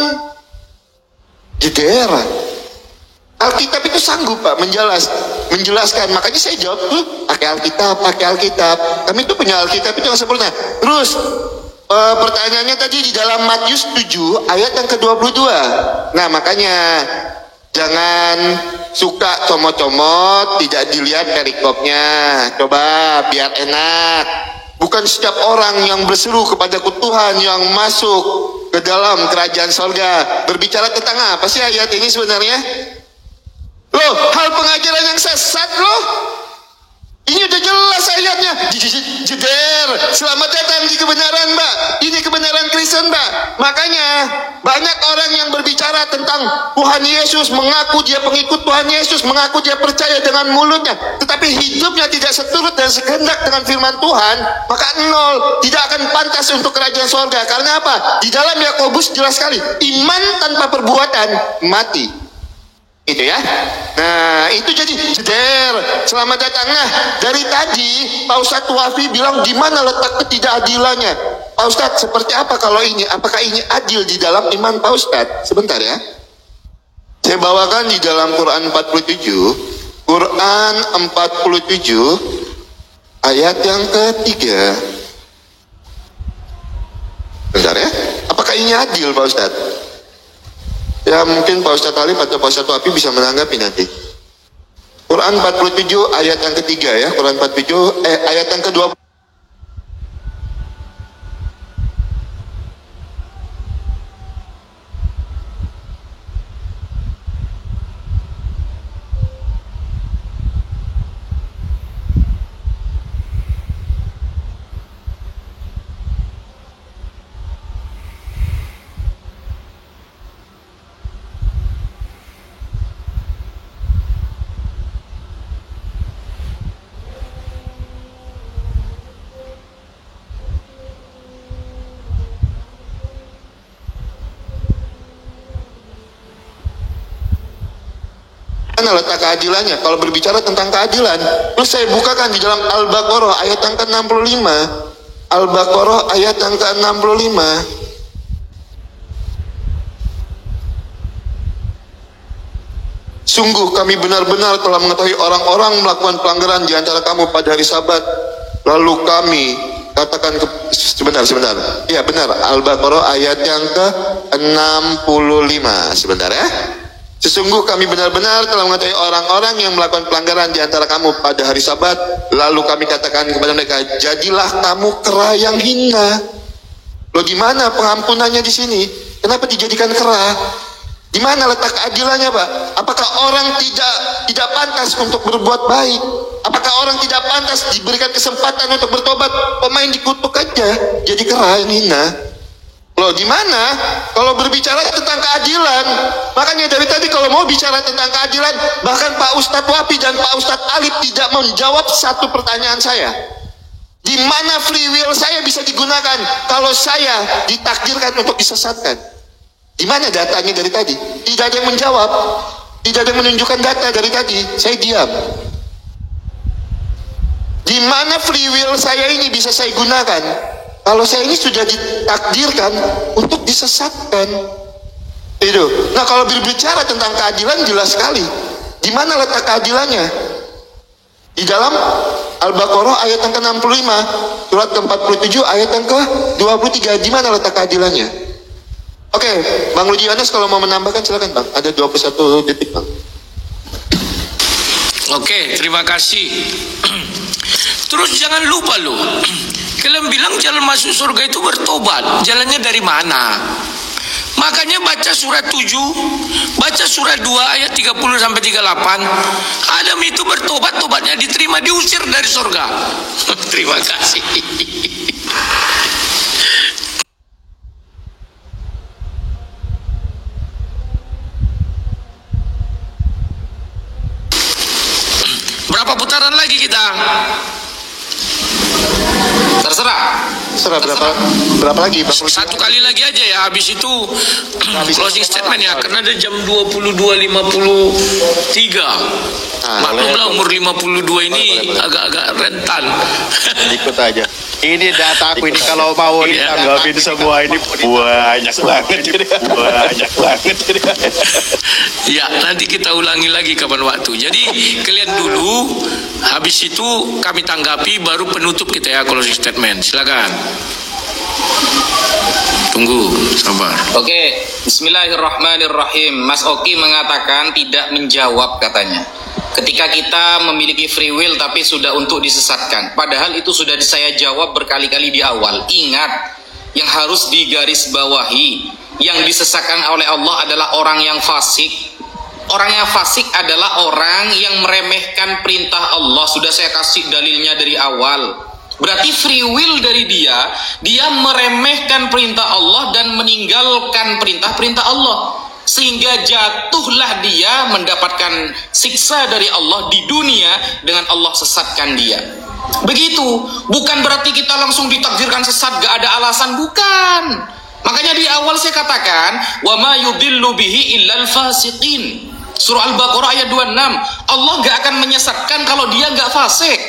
C: Jeder. Alkitab itu sanggup Pak menjelaskan. Makanya saya jawab, pakai Alkitab. Kami itu punya Alkitab itu yang sempurna. Terus pertanyaannya tadi di dalam Matius 7 ayat yang ke-22. Nah makanya jangan suka comot-comot, tidak dilihat perikopnya. Coba biar enak. Bukan setiap orang yang berseru kepada Tuhan yang masuk ke dalam kerajaan sorga. Berbicara tentang apa sih ayat ini sebenarnya? Loh, hal pengajaran yang sesat loh. Ini udah jelas ayatnya. Jeder, selamat datang di kebenaran Mbak. Ini kebenaran Kristen Mbak. Makanya banyak orang yang berbicara tentang Tuhan Yesus, mengaku dia pengikut Tuhan Yesus, mengaku dia percaya dengan mulutnya, tetapi hidupnya tidak seturut dan sekehendak dengan firman Tuhan, maka nol, tidak akan pantas untuk kerajaan sorga. Karena apa? Di dalam Yakobus jelas sekali, iman tanpa perbuatan mati. Itu ya. Nah itu jadi jeder, selamat datang. Nah dari tadi Pak Ustadz Wafi bilang di mana letak ketidakadilannya. Pak Ustadz seperti apa kalau ini? Apakah ini adil di dalam iman Pak Ustadz? Sebentar ya. Saya bawakan di dalam Quran 47. Quran 47 ayat yang ketiga. Bentar ya. Apakah ini adil Pak Ustadz? Ya mungkin Pak Ustadz Talib atau Pak Ustadz Wafi bisa menanggapi nanti. Quran 47 ayat yang ketiga ya. Quran 47 ayat yang ke-20. Mana letak keadilannya? Kalau berbicara tentang keadilan, terus saya bukakan di dalam Al-Baqarah ayat yang ke-65. Al-Baqarah ayat yang ke-65. Sungguh kami benar-benar telah mengetahui orang-orang melakukan pelanggaran di antara kamu pada hari Sabat. Lalu kami katakan sebentar. Iya benar, Al-Baqarah ayat yang ke-65. Sebentar ya. Sesungguh kami benar-benar telah mengetahui orang-orang yang melakukan pelanggaran di antara kamu pada hari Sabat. Lalu kami katakan kepada mereka, jadilah kamu kera yang hina. Loh, di mana pengampunannya di sini? Kenapa dijadikan kera? Di mana letak keadilannya, Pak? Apakah orang tidak pantas untuk berbuat baik? Apakah orang tidak pantas diberikan kesempatan untuk bertobat? Pemain dikutuk aja, jadi kera yang hina. Loh, di mana? Kalau berbicara tentang keadilan, makanya dari tadi kalau mau bicara tentang keadilan, bahkan Pak Ustadz Wapi dan Pak Ustadz Alif tidak menjawab satu pertanyaan saya. Di mana free will saya bisa digunakan kalau saya ditakdirkan untuk disesatkan? Di mana datanya dari tadi? Tidak ada yang menjawab, tidak ada yang menunjukkan data dari tadi. Saya diam. Di mana free will saya ini bisa saya gunakan kalau saya ini sudah ditakdirkan untuk disesatkan? Itu. Nah, kalau berbicara tentang keadilan jelas sekali. Di mana letak keadilannya? Di dalam Al-Baqarah ayat yang ke-65, surat ke-47 ayat yang ke-23. Di mana letak keadilannya? Oke, Bang Rudi Yohanes kalau mau menambahkan silakan Bang. Ada 21 detik Bang.
B: Oke, terima kasih. Terus jangan lupa loh, kalian bilang jalan masuk surga itu bertobat. Jalannya dari mana? Makanya baca surat 7, baca surat 2 ayat 30 sampai 38. Adam itu bertobat, tobatnya diterima, diusir dari surga. Terima kasih. Berapa putaran lagi kita? Terserah
C: Berapa lagi Bang?
B: Satu kali lagi aja ya, habis itu closing statement ya, karena ada jam 22.53. Maklumlah umur 52 ini agak-agak rentan.
A: Ikut aja. Ini data aku ini kalau mau ditanggapin semua ini banyak banget.
B: Ya, nanti kita ulangi lagi kapan waktu. Jadi kalian dulu, habis itu kami tanggapi, baru penutup kita ya, closing statement. Silakan. Tunggu, sabar.
D: Oke, bismillahirrahmanirrahim. Mas Oki mengatakan tidak menjawab katanya. Ketika kita memiliki free will tapi sudah untuk disesatkan. Padahal itu sudah saya jawab berkali-kali di awal. Ingat, yang harus digarisbawahi, yang disesatkan oleh Allah adalah orang yang fasik. Orang yang fasik adalah orang yang meremehkan perintah Allah. Sudah saya kasih dalilnya dari awal. Berarti free will dari dia meremehkan perintah Allah dan meninggalkan perintah-perintah Allah. Sehingga jatuhlah dia mendapatkan siksa dari Allah di dunia dengan Allah sesatkan dia. Begitu, bukan berarti kita langsung ditakdirkan sesat, gak ada alasan, bukan. Makanya di awal saya katakan, wa ma yudillu bihi illal fasiqin. Surah Al-Baqarah ayat 26. Allah gak akan menyesatkan kalau dia gak fasik.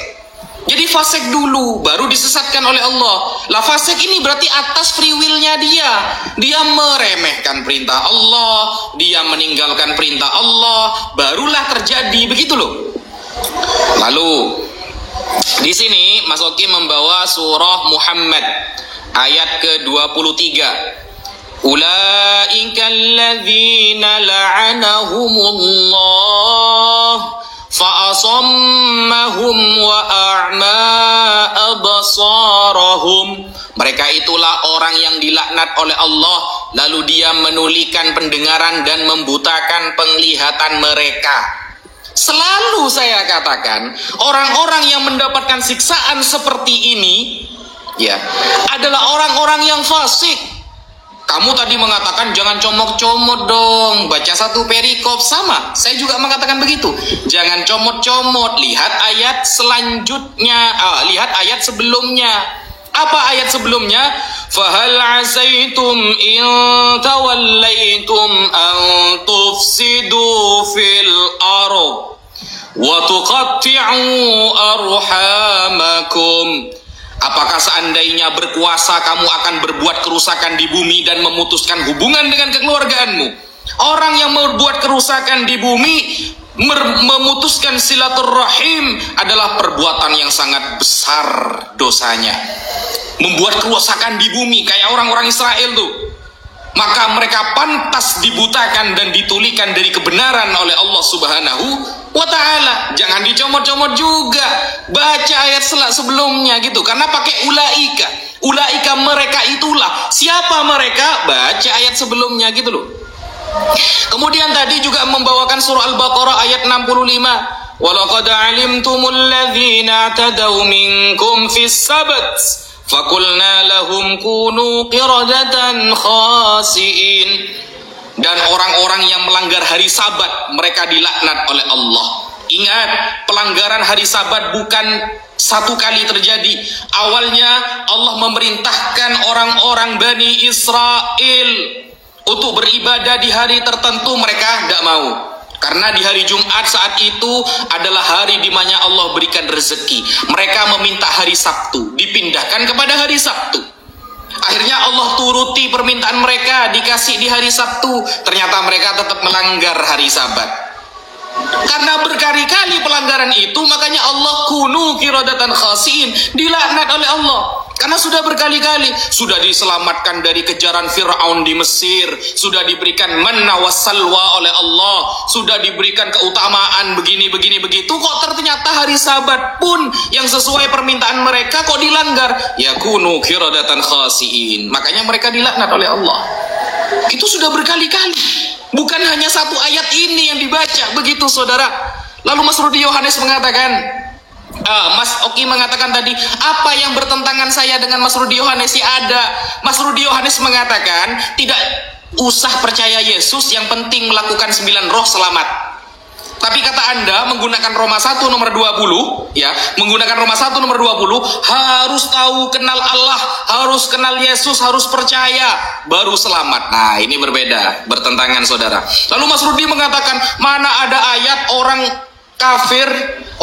D: Jadi fasik dulu, baru disesatkan oleh Allah. Lah fasik ini berarti atas free will-nya dia. Dia meremehkan perintah Allah, dia meninggalkan perintah Allah, barulah terjadi begitu loh. Lalu di sini Mas Oki membawa surah Muhammad ayat ke-23. Ulaika alladzina la'anahumullah fa'asammahum wa a'ma absarahum. Mereka itulah orang yang dilaknat oleh Allah, lalu dia menulikan pendengaran dan membutakan penglihatan mereka. Selalu saya katakan, orang-orang yang mendapatkan siksaan seperti ini ya adalah orang-orang yang fasik. Kamu tadi mengatakan jangan comot-comot dong, baca satu perikop, sama. Saya juga mengatakan begitu. Jangan comot-comot, lihat ayat selanjutnya, lihat ayat sebelumnya. Apa ayat sebelumnya? Fahal asaitum in tawallaitum an tufsidu fil ardh wa tuqatti'u arhamakum. Apakah seandainya berkuasa kamu akan berbuat kerusakan di bumi dan memutuskan hubungan dengan kekeluargaanmu? Orang yang membuat kerusakan di bumi, memutuskan silaturahim adalah perbuatan yang sangat besar dosanya. Membuat kerusakan di bumi kayak orang-orang Israel tuh, maka mereka pantas dibutakan dan ditulikan dari kebenaran oleh Allah Subhanahu wa ta'ala. Jangan dicomot-comot juga, baca ayat sebelumnya gitu, karena pakai ulaika mereka itulah. Siapa mereka? Baca ayat sebelumnya gitu loh. Kemudian tadi juga membawakan surah Al-Baqarah ayat 65. Walaqad alimtumul ladzina tadaw minkum fis sabt fakulna lahum kunu qiradatan khasiin. Dan orang-orang yang melanggar hari Sabat, mereka dilaknat oleh Allah. Ingat, pelanggaran hari Sabat bukan satu kali terjadi. Awalnya Allah memerintahkan orang-orang Bani Israel untuk beribadah di hari tertentu, mereka tidak mau. Karena di hari Jumat saat itu adalah hari di mana Allah berikan rezeki. Mereka meminta hari Sabtu, dipindahkan kepada hari Sabtu. Akhirnya Allah turuti permintaan mereka, dikasih di hari Sabtu. Ternyata mereka tetap melanggar hari Sabat. Karena berkali-kali pelanggaran itu, makanya Allah kunu qiradatan khasiin, dilaknat oleh Allah. Karena sudah berkali-kali, sudah diselamatkan dari kejaran Fir'aun di Mesir, sudah diberikan manna wassalwa oleh Allah, sudah diberikan keutamaan begini begitu, kok ternyata hari Sabat pun yang sesuai permintaan mereka kok dilanggar. Yakunu qiradatan khasiin, makanya mereka dilaknat oleh Allah. Itu sudah berkali-kali, bukan hanya satu ayat ini yang dibaca, begitu saudara. Lalu Mas Rudi Yohanes mengatakan, Mas Oki mengatakan tadi, apa yang bertentangan saya dengan Mas Rudi Yohanes? Ya ada. Mas Rudi Yohanes mengatakan tidak usah percaya Yesus, yang penting melakukan 9 roh selamat. Tapi kata Anda menggunakan Roma 1 nomor 20, ya, menggunakan Roma 1 nomor 20, harus tahu kenal Allah, harus kenal Yesus, harus percaya, baru selamat. Nah, ini berbeda, bertentangan saudara. Lalu Mas Rudi mengatakan, mana ada ayat orang kafir,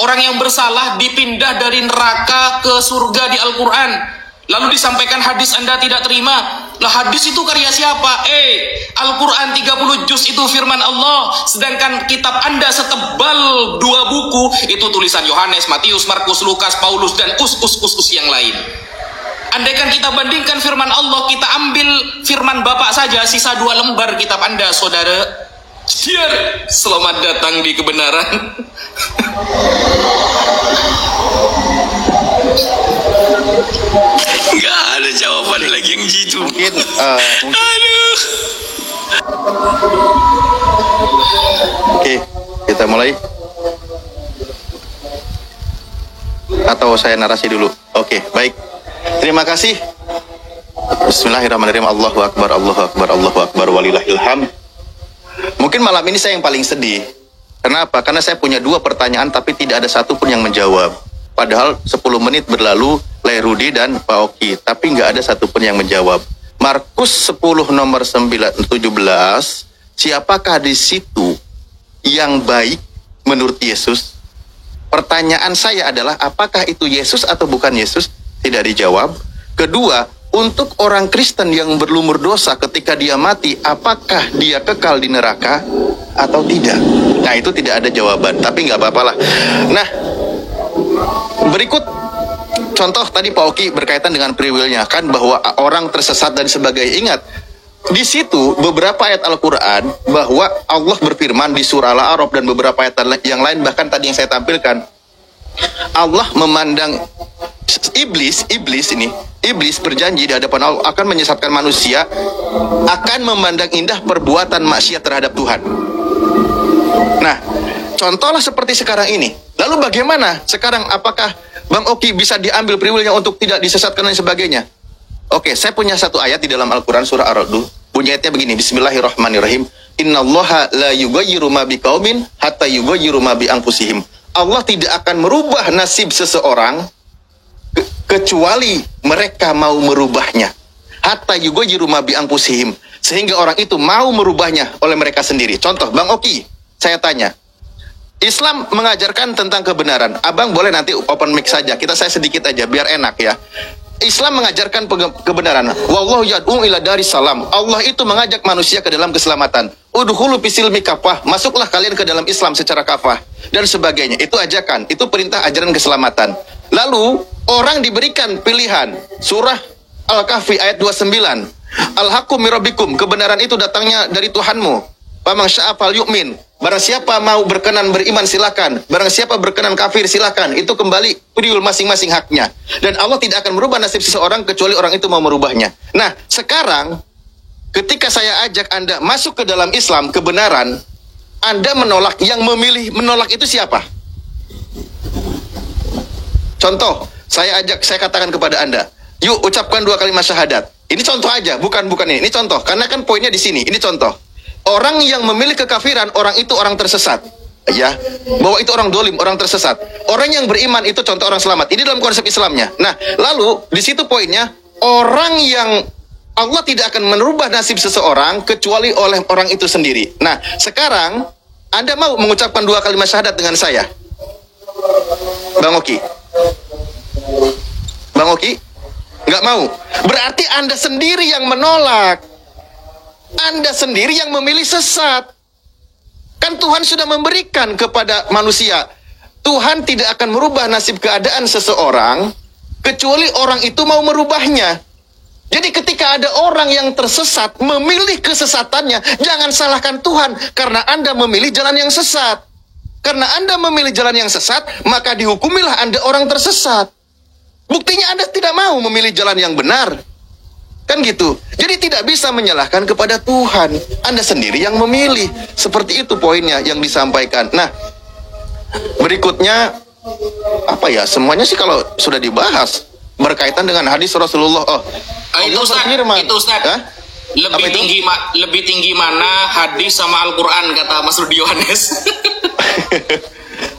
D: orang yang bersalah dipindah dari neraka ke surga di Al-Quran? Lalu disampaikan hadis Anda tidak terima. Lah hadis itu karya siapa? Al-Quran 30 juz itu firman Allah. Sedangkan kitab Anda setebal 2 buku, itu tulisan Yohanes, Matius, Markus, Lukas, Paulus, dan us yang lain. Andaikan kita bandingkan firman Allah, kita ambil firman Bapak saja, sisa 2 lembar kitab Anda, saudara. Siar, selamat datang di kebenaran.
B: Nggak ada jawaban lagi yang gitu.
A: Mungkin
B: Aduh.
A: Oke, kita mulai. Atau saya narasi dulu? Oke, baik. Terima kasih. Bismillahirrahmanirrahim. Allahu Akbar, Allahu Akbar, Allahu Akbar, walillahil hamd. Mungkin malam ini saya yang paling sedih. Kenapa? Karena saya punya 2 pertanyaan tapi tidak ada satu pun yang menjawab. Padahal 10 menit berlalu, Le Rudi dan Pak Oki, tapi nggak ada satu pun yang menjawab. Markus 10 nomor 17, siapakah di situ yang baik menurut Yesus? Pertanyaan saya adalah, apakah itu Yesus atau bukan Yesus? Tidak dijawab. Kedua, untuk orang Kristen yang berlumur dosa ketika dia mati, apakah dia kekal di neraka atau tidak? Nah, itu tidak ada jawaban, tapi nggak apa-apa lah. Nah, berikut contoh tadi Pak Oki berkaitan dengan free will-nya, kan, bahwa orang tersesat dan sebagainya. Ingat, di situ beberapa ayat Al-Quran bahwa Allah berfirman di surah Al-A'raf dan beberapa ayat yang lain, bahkan tadi yang saya tampilkan, Allah memandang Iblis berjanji di hadapan Allah akan menyesatkan manusia, akan memandang indah perbuatan maksiat terhadap Tuhan. Nah, contohlah seperti sekarang ini. Lalu bagaimana sekarang? Apakah Bang Oki bisa diambil free will-nya untuk tidak disesatkan dan sebagainya? Oke, saya punya satu ayat di dalam Al-Quran surah Ar-Ra'd. Bunyi ayatnya begini, Bismillahirrahmanirrahim. Innallaha la yughayyiru ma biqaumin hatta yughayyiru ma bi anfusihim. Allah tidak akan merubah nasib seseorang kecuali mereka mau merubahnya. Hatta yughayyiru ma bi anfusihim, sehingga orang itu mau merubahnya oleh mereka sendiri. Contoh, Bang Oki, saya tanya, Islam mengajarkan tentang kebenaran. Abang boleh nanti open mic saja. Saya sedikit aja biar enak ya. Islam mengajarkan kebenaran. Wallahu yad'u ila daris salam. Allah itu mengajak manusia ke dalam keselamatan. udkhulu fisilmi kafah, masuklah kalian ke dalam Islam secara kafah dan sebagainya. Itu ajakan, itu perintah ajaran keselamatan. Lalu orang diberikan pilihan. Surah Al-Kahfi ayat 29. Al-haqqu mir rabbikum, kebenaran itu datangnya dari Tuhanmu. Faman syaa falyu'min, barang siapa mau berkenan beriman silakan, barang siapa berkenan kafir silakan. Itu kembali priul masing-masing haknya. Dan Allah tidak akan merubah nasib seseorang kecuali orang itu mau merubahnya. Nah, sekarang ketika saya ajak Anda masuk ke dalam Islam, kebenaran, Anda menolak, yang memilih menolak itu siapa? Contoh, saya katakan kepada Anda, yuk ucapkan 2 kalimat syahadat. Ini contoh aja, bukan ini. Ini contoh, karena kan poinnya di sini. Ini contoh. Orang yang memilih kekafiran, orang itu orang tersesat. Ya, bahwa itu orang dolim, orang tersesat. Orang yang beriman itu contoh orang selamat. Ini dalam konsep Islamnya. Nah, lalu di situ poinnya, orang yang Allah tidak akan merubah nasib seseorang kecuali oleh orang itu sendiri. Nah, sekarang Anda mau mengucapkan 2 kalimat syahadat dengan saya? Bang Oki? Bang Oki? Nggak mau. Berarti Anda sendiri yang menolak. Anda sendiri yang memilih sesat. Kan Tuhan sudah memberikan kepada manusia. Tuhan tidak akan merubah nasib keadaan seseorang kecuali orang itu mau merubahnya. Jadi ketika ada orang yang tersesat memilih kesesatannya, jangan salahkan Tuhan karena Anda memilih jalan yang sesat. Karena Anda memilih jalan yang sesat, maka dihukumilah Anda orang tersesat. Buktinya Anda tidak mau memilih jalan yang benar. Kan gitu. Jadi tidak bisa menyalahkan kepada Tuhan. Anda sendiri yang memilih. Seperti itu poinnya yang disampaikan. Nah, berikutnya apa ya? Semuanya sih kalau sudah dibahas berkaitan dengan hadis Rasulullah. Oh,
D: itu Ustaz, itu Ustaz.
A: Hah?
D: Lebih tinggi mana hadis sama Al-Qur'an, kata Mas Rudi Yohanes.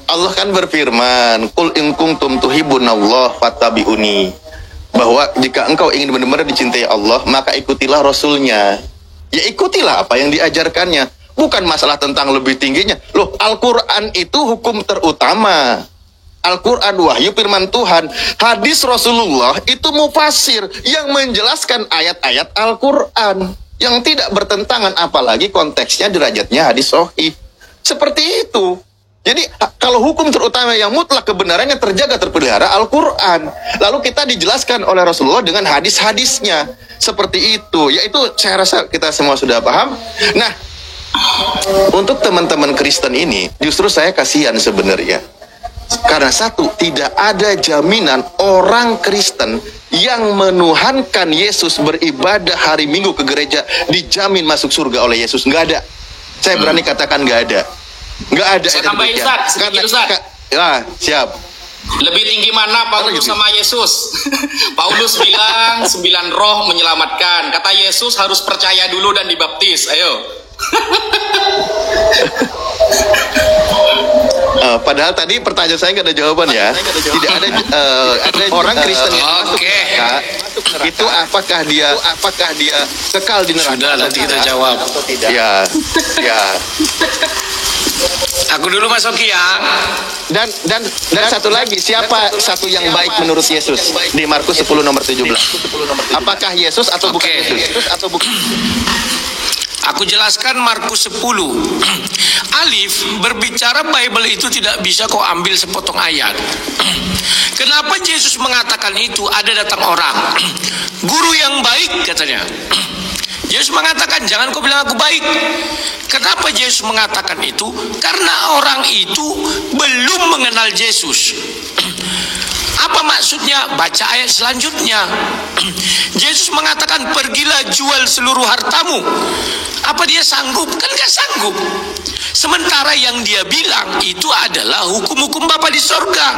A: Allah kan berfirman, "Qul in kuntum tuhibbunallah fattabi'uni." Bahwa jika engkau ingin benar-benar dicintai Allah, maka ikutilah Rasulnya. Ya ikutilah apa yang diajarkannya. Bukan masalah tentang lebih tingginya. Loh, Al-Quran itu hukum terutama. Al-Quran wahyu firman Tuhan. Hadis Rasulullah itu mufasir yang menjelaskan ayat-ayat Al-Quran. Yang tidak bertentangan, apalagi konteksnya derajatnya hadis sahih. Seperti itu. Jadi kalau hukum terutama yang mutlak kebenarannya terjaga terpelihara Al-Quran. Lalu kita dijelaskan oleh Rasulullah dengan hadis-hadisnya. Seperti itu. Yaitu saya rasa kita semua sudah paham. Nah, untuk teman-teman Kristen ini justru saya kasihan sebenarnya. Karena satu, tidak ada jaminan orang Kristen yang menuhankan Yesus beribadah hari Minggu ke gereja dijamin masuk surga oleh Yesus. Nggak ada. Saya berani katakan nggak ada. Nggak ada.
D: Saya tambahin Ustaz, sedikit Ustaz.
A: Ya, siap.
D: Lebih tinggi mana Paulus sama Yesus? Paulus bilang 9 roh menyelamatkan. Kata Yesus harus percaya dulu dan dibaptis. Ayo.
A: Padahal tadi pertanyaan saya nggak ada jawaban ya. Tidak ada orang Kristen yang masuk neraka. Itu apakah dia kekal di neraka?
B: Sudah, nanti kita jawab.
A: Atau tidak? Ya.
B: Aku dulu Mas Oki ya.
A: Dan satu lagi, siapa satu yang baik menurut Yesus di Markus 10 nomor 17? Apakah Yesus atau bukan Yesus?
B: Aku jelaskan Markus 10. Alif berbicara Bible itu tidak bisa kau ambil sepotong ayat. Kenapa Yesus mengatakan itu? Ada datang orang, guru yang baik katanya. Yesus mengatakan jangan kau bilang aku baik. Kenapa Yesus mengatakan itu? Karena orang itu belum mengenal Yesus. Apa maksudnya? Baca ayat selanjutnya. Yesus mengatakan pergilah jual seluruh hartamu. Apa dia sanggup? Kan gak sanggup. Sementara yang dia bilang itu adalah hukum-hukum Bapa di sorga.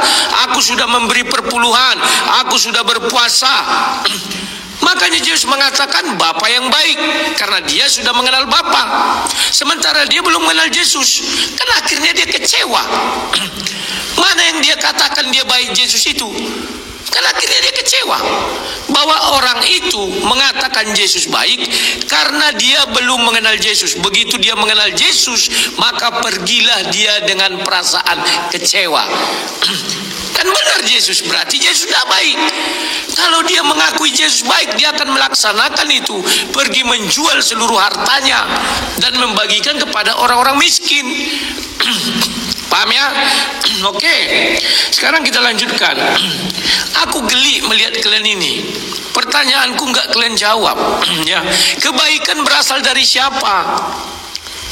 B: Aku sudah memberi perpuluhan, aku sudah berpuasa. Makanya Yesus mengatakan Bapa yang baik, karena dia sudah mengenal Bapa. Sementara dia belum mengenal Yesus. Kan akhirnya dia kecewa. Mana yang dia katakan dia baik Yesus itu? Kan akhirnya dia kecewa bahwa orang itu mengatakan Yesus baik karena dia belum mengenal Yesus. Begitu dia mengenal Yesus, maka pergilah dia dengan perasaan kecewa. Kan benar Yesus, berarti Yesus tidak baik. Kalau dia mengakui Yesus baik, dia akan melaksanakan itu, pergi menjual seluruh hartanya dan membagikan kepada orang-orang miskin. Paham ya? Oke. Sekarang kita lanjutkan. Aku geli melihat kalian ini. Pertanyaanku nggak kalian jawab. Ya, kebaikan berasal dari siapa?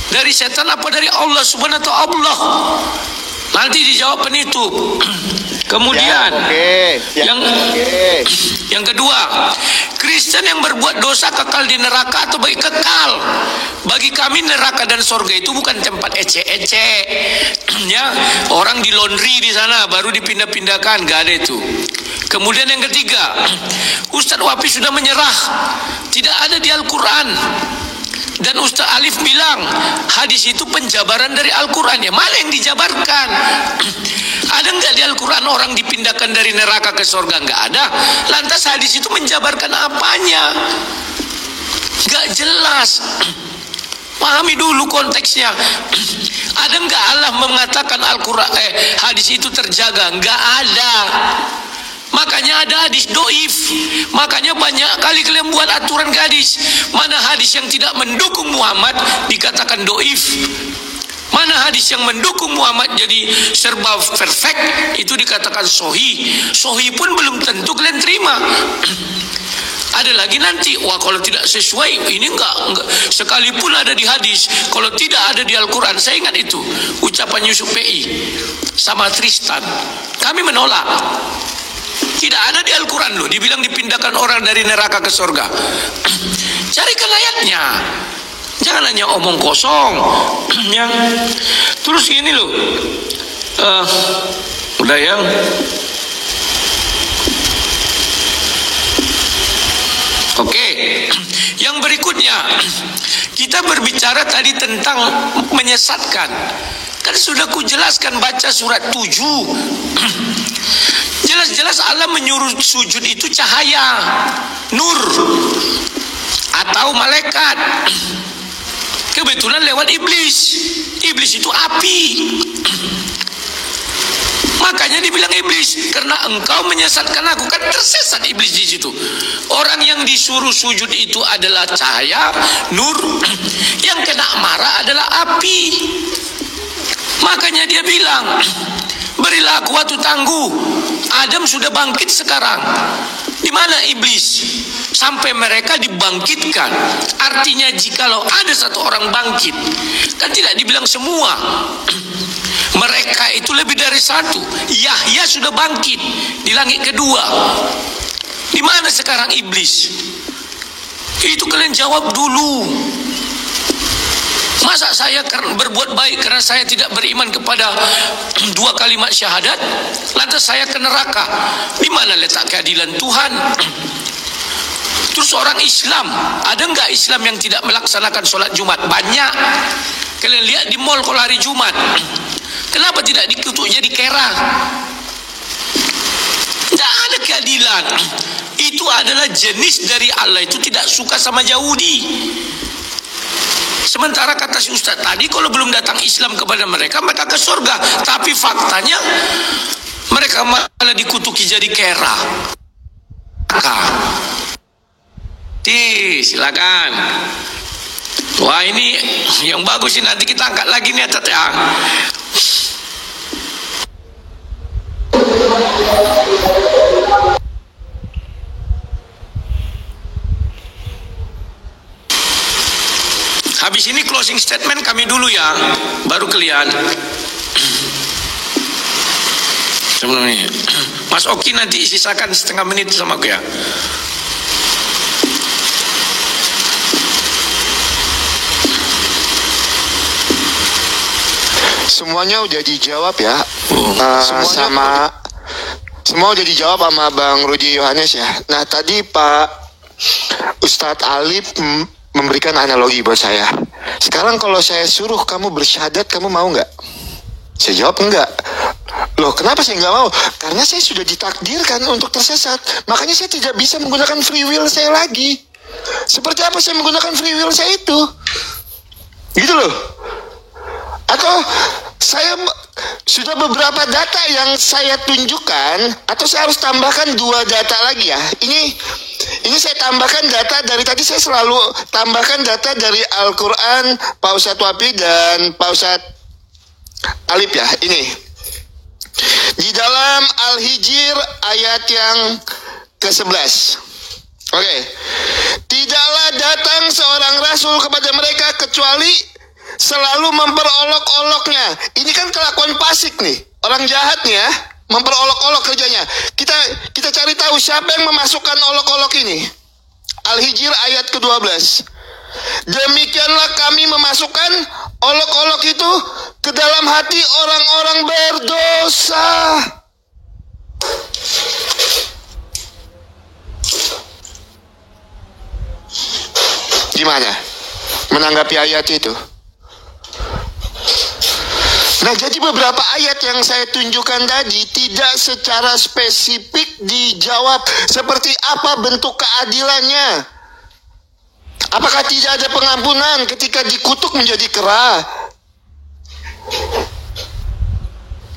B: Dari setan apa dari Allah Subhanahu wa ta'ala? Nanti dijawab penutup. Kemudian yang kedua, Kristen yang berbuat dosa kekal di neraka atau baik kekal? Bagi kami neraka dan sorga itu bukan tempat ecek-ecek. Ya, orang di laundry di sana baru dipindah-pindahkan, gak ada itu. Kemudian yang ketiga, Ustadz Wafi sudah menyerah, tidak ada di Al-Quran. Dan Ustaz Alif bilang hadis itu penjabaran dari Al-Quran. Ya, mana yang dijabarkan? Ada nggak di Al-Quran orang dipindahkan dari neraka ke surga? Nggak ada. Lantas hadis itu menjabarkan apanya? Nggak jelas. Pahami dulu konteksnya. Ada nggak Allah mengatakan Al-Quran hadis itu terjaga? Nggak ada. Makanya ada hadis doif. Makanya banyak kali kalian buat aturan hadis. Mana hadis yang tidak mendukung Muhammad dikatakan doif. Mana hadis yang mendukung Muhammad jadi serba perfect itu dikatakan sohi. Sohi pun belum tentu kalian terima. Ada lagi nanti, wah kalau tidak sesuai ini enggak. Sekalipun ada di hadis, kalau tidak ada di Al-Quran. Saya ingat itu ucapan Yusuf PI sama Tristan. Kami menolak. Tidak ada di Al-Quran loh, dibilang dipindahkan orang dari neraka ke surga. Carikan ayatnya. Jangan hanya omong kosong. Ya. Terus gini loh. Udah ya. Oke. Yang berikutnya, kita berbicara tadi tentang menyesatkan. Kan sudah kujelaskan, baca surat 7. Jelas-jelas Allah menyuruh sujud itu cahaya, nur, atau malaikat. Kebetulan lewat iblis. Iblis itu api. Makanya dibilang iblis, karena engkau menyesatkan aku. Kan tersesat iblis di situ. Orang yang disuruh sujud itu adalah cahaya, nur. Yang kena marah adalah api. Makanya dia bilang, berilah aku waktu tangguh. Adam sudah bangkit sekarang. Di mana iblis? Sampai mereka dibangkitkan. Artinya jikalau ada satu orang bangkit, kan tidak dibilang semua. Mereka itu lebih dari satu. Yahya sudah bangkit di langit kedua. Di mana sekarang iblis? Itu kalian jawab dulu. Masa saya berbuat baik karena saya tidak beriman kepada 2 kalimat syahadat, lantas saya ke neraka? Di mana letak keadilan Tuhan? Terus orang Islam, ada nggak Islam yang tidak melaksanakan sholat Jumat? Banyak. Kalian lihat di mall kalau hari Jumat. Kenapa tidak dikutuk jadi kera? Tidak ada keadilan. Itu adalah jenis dari Allah itu tidak suka sama Yahudi. Sementara kata si Ustaz tadi, kalau belum datang Islam kepada mereka, mereka ke surga. Tapi faktanya mereka malah dikutuki jadi kera. Silakan. Wah, ini yang bagus ini, nanti kita angkat lagi nih atat ya. Habis ini closing statement kami dulu ya, baru kalian. Sebelumnya, Mas Oki nanti sisakan setengah menit sama aku ya.
C: Semuanya udah dijawab ya. Semua udah dijawab sama Bang Rudi Yohanes ya. Nah tadi Pak Ustadz Alif memberikan analogi buat saya. Sekarang kalau saya suruh kamu bersyahadat, kamu mau nggak? Saya jawab enggak. Loh, kenapa saya nggak mau? Karena saya sudah ditakdirkan untuk tersesat. Makanya saya tidak bisa menggunakan free will saya lagi. Seperti apa saya menggunakan free will saya itu? Gitu loh. Atau sudah beberapa data yang saya tunjukkan, atau saya harus tambahkan 2 data lagi ya. Ini saya tambahkan data dari tadi, saya selalu tambahkan data dari Al-Quran, Pak Ustadz Wapi dan Pak Ustadz Alip ya. Ini di dalam Al-Hijr ayat yang ke-11. Oke. Tidaklah datang seorang rasul kepada mereka kecuali selalu memperolok-oloknya. Ini kan kelakuan fasik nih, orang jahat nih ya, memperolok-olok kerjanya. Kita cari tahu siapa yang memasukkan olok-olok ini. Al-Hijr ayat ke-12. Demikianlah kami memasukkan olok-olok itu ke dalam hati orang-orang berdosa. Gimana menanggapi ayat itu? Nah, jadi beberapa ayat yang saya tunjukkan tadi tidak secara spesifik dijawab seperti apa bentuk keadilannya. Apakah tidak ada pengampunan ketika dikutuk menjadi kera?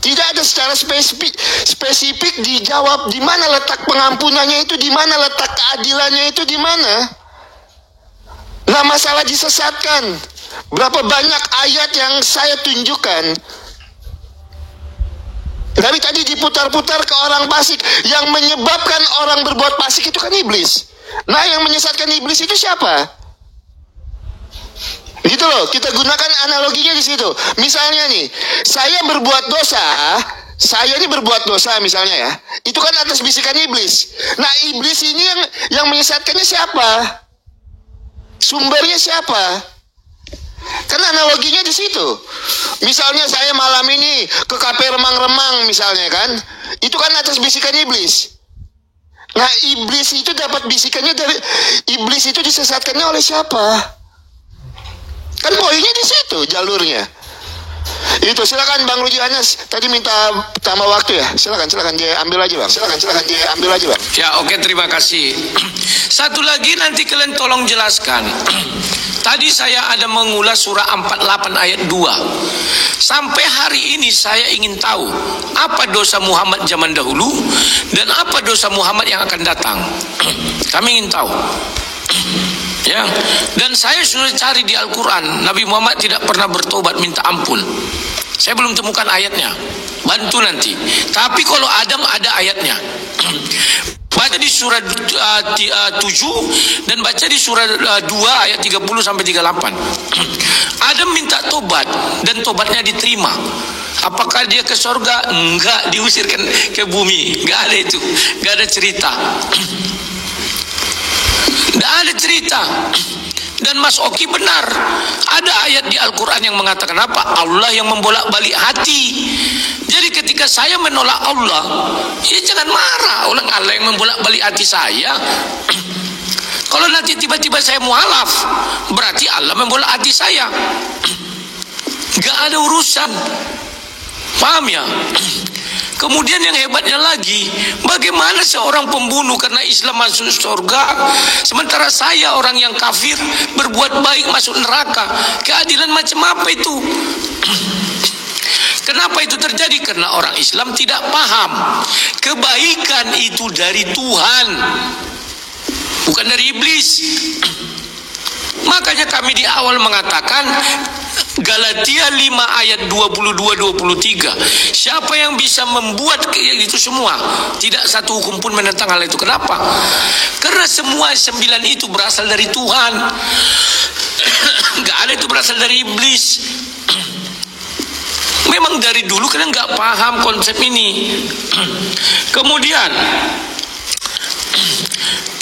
C: Tidak ada secara spesifik dijawab di mana letak pengampunannya itu, di mana letak keadilannya itu, di mana. Nah, masalah disesatkan. Berapa banyak ayat yang saya tunjukkan dari tadi diputar-putar ke orang fasik. Yang menyebabkan orang berbuat fasik itu kan iblis. Nah, yang menyesatkan iblis itu siapa? Gitu loh, kita gunakan analoginya di situ. Misalnya nih, saya berbuat dosa, saya ini berbuat dosa misalnya ya, itu kan atas bisikan iblis. Nah, iblis ini yang menyesatkannya siapa? Sumbernya siapa? Kan analoginya di situ. Misalnya saya malam ini ke kafe remang-remang misalnya kan, itu kan atas bisikan iblis. Nah, iblis itu dapat bisikannya dari iblis, itu disesatkannya oleh siapa? Kan poinnya di situ jalurnya. Itu silakan Bang Ruji Anas, tadi minta tambah waktu ya. Silakan dia ambil aja Bang. Silakan dia ambil aja Bang.
B: Ya, oke, terima kasih. Satu lagi nanti kalian tolong jelaskan. Tadi saya ada mengulas surah 48 ayat 2. Sampai hari ini saya ingin tahu apa dosa Muhammad zaman dahulu dan apa dosa Muhammad yang akan datang. Kami ingin tahu. Ya, dan saya sudah cari di Al-Quran, Nabi Muhammad tidak pernah bertobat minta ampun. Saya belum temukan ayatnya. Bantu nanti. Tapi kalau Adam ada ayatnya. Baca di surah 7 dan baca di surah 2 ayat 30 sampai 38. Adam minta tobat dan tobatnya diterima. Apakah dia ke surga? Enggak, diusirkan ke bumi. Enggak ada itu. Enggak ada cerita. Enggak ada cerita. Dan Mas Oki benar, ada ayat di Al-Quran yang mengatakan apa? Allah yang membolak-balik hati. Jadi ketika saya menolak Allah, ya jangan marah. Allah yang membolak-balik hati saya. Kalau nanti tiba-tiba saya mualaf, berarti Allah membolak hati saya. Gak ada urusan. Paham ya? Kemudian yang hebatnya lagi, bagaimana seorang pembunuh karena Islam masuk surga, sementara saya orang yang kafir berbuat baik masuk neraka? Keadilan macam apa itu? Kenapa itu terjadi? Karena orang Islam tidak paham kebaikan itu dari Tuhan, bukan dari iblis. Makanya kami di awal mengatakan Galatia 5 ayat 22-23, siapa yang bisa membuat itu semua? Tidak satu hukum pun menentang hal itu. Kenapa? Karena semua 9 itu berasal dari Tuhan. Gak ada itu berasal dari iblis. Memang dari dulu kalian gak paham konsep ini. Kemudian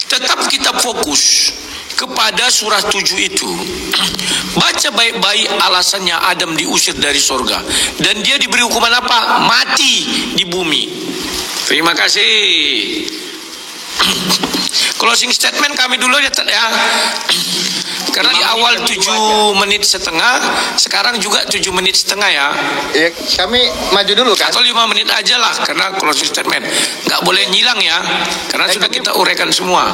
B: tetap kita fokus kepada surah 7 itu. Baca baik-baik alasannya Adam diusir dari surga dan dia diberi hukuman apa? Mati di bumi. Terima kasih. Closing statement kami dulu ya. Karena di awal 7 menit setengah, sekarang juga 7 menit setengah ya.
A: Ya, kami maju dulu kan.
B: Atau 5 menit aja lah, karena closing statement nggak boleh nyilang ya, karena sudah kita uraikan semua.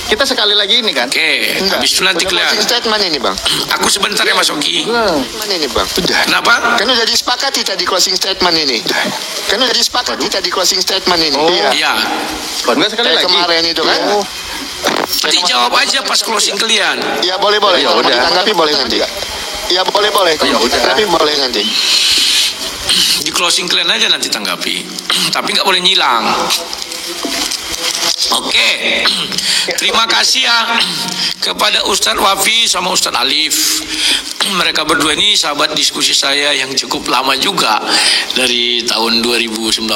A: Kita sekali lagi ini kan.
B: Oke, habis itu nanti
C: Closing
B: kelihatan.
C: statement ini bang.
B: Aku sebentar ya Mas Oki.
C: Mana ini bang?
B: Kenapa?
C: Kan udah disepakati tadi closing statement ini. Kan udah disepakati tadi closing statement ini.
A: Oh.
B: Iya.
A: Enggak sekali
C: Kayak
A: lagi.
C: kemarin itu kan.
B: Nanti jawab aja pas closing kalian.
C: Ya boleh.
A: Ya
C: Kalau mau
A: udah.
C: ditanggapi boleh nanti. Ya boleh.
A: Ya udah.
C: Tapi boleh nanti.
B: Di closing kalian aja nanti tanggapi. Tapi nggak boleh nyilang. Oke, terima kasih ya kepada Ustadz Wafi sama Ustadz Alif. Mereka berdua ini sahabat diskusi saya yang cukup lama juga, dari tahun 2019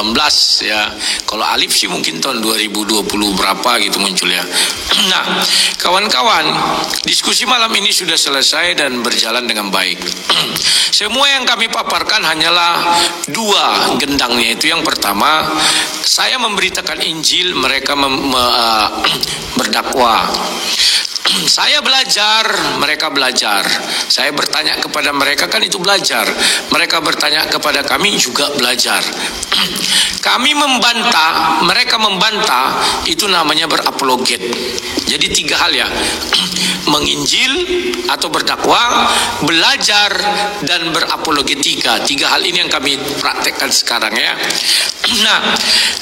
B: ya. Kalau Alif sih mungkin tahun 2020 berapa gitu muncul ya. Nah, kawan-kawan, diskusi malam ini sudah selesai dan berjalan dengan baik. Semua yang kami paparkan hanyalah 2 gendangnya. Itu yang pertama, saya memberitakan Injil, mereka berdakwah. Saya belajar, mereka belajar. Saya bertanya kepada mereka, kan itu belajar. Mereka bertanya kepada kami, juga belajar. Kami membantah, mereka membantah, itu namanya berapologet. Jadi 3 hal ya. Menginjil atau berdakwah, belajar, dan berapologetika. 3 hal ini yang kami praktekkan sekarang ya. Nah,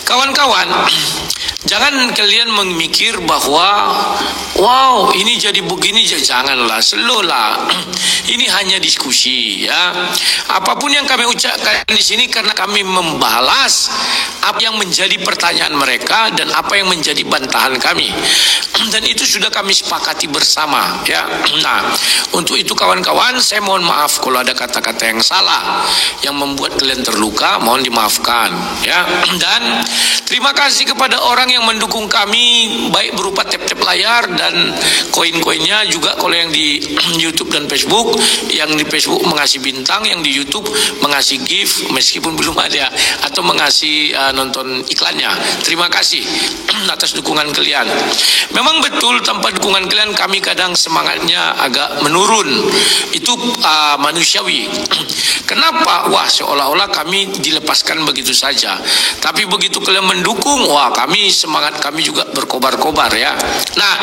B: kawan-kawan, jangan kalian memikir bahwa wow, ini jadi begini, janganlah, slow lah. Ini hanya diskusi ya. Apapun yang kami ucapkan di sini karena kami membalas apa yang menjadi pertanyaan mereka dan apa yang menjadi bantahan kami. Dan itu sudah kami sepakati bersama ya. Nah, untuk itu kawan-kawan, saya mohon maaf kalau ada kata-kata yang salah yang membuat kalian terluka, mohon dimaafkan ya. Dan terima kasih kepada orang yang mendukung kami, baik berupa tap-tap layar dan koin-koinnya, juga kalau yang di YouTube dan Facebook. Yang di Facebook mengasih bintang, yang di YouTube mengasih gift meskipun belum ada, atau mengasih nonton iklannya. Terima kasih atas dukungan kalian. Memang betul, tanpa dukungan kalian kami kadang semangatnya agak menurun. Itu manusiawi. Kenapa? Wah, seolah-olah kami dilepaskan begitu saja. Tapi begitu kalian mendukung, wah, kami semangat kami juga berkobar-kobar ya. Nah,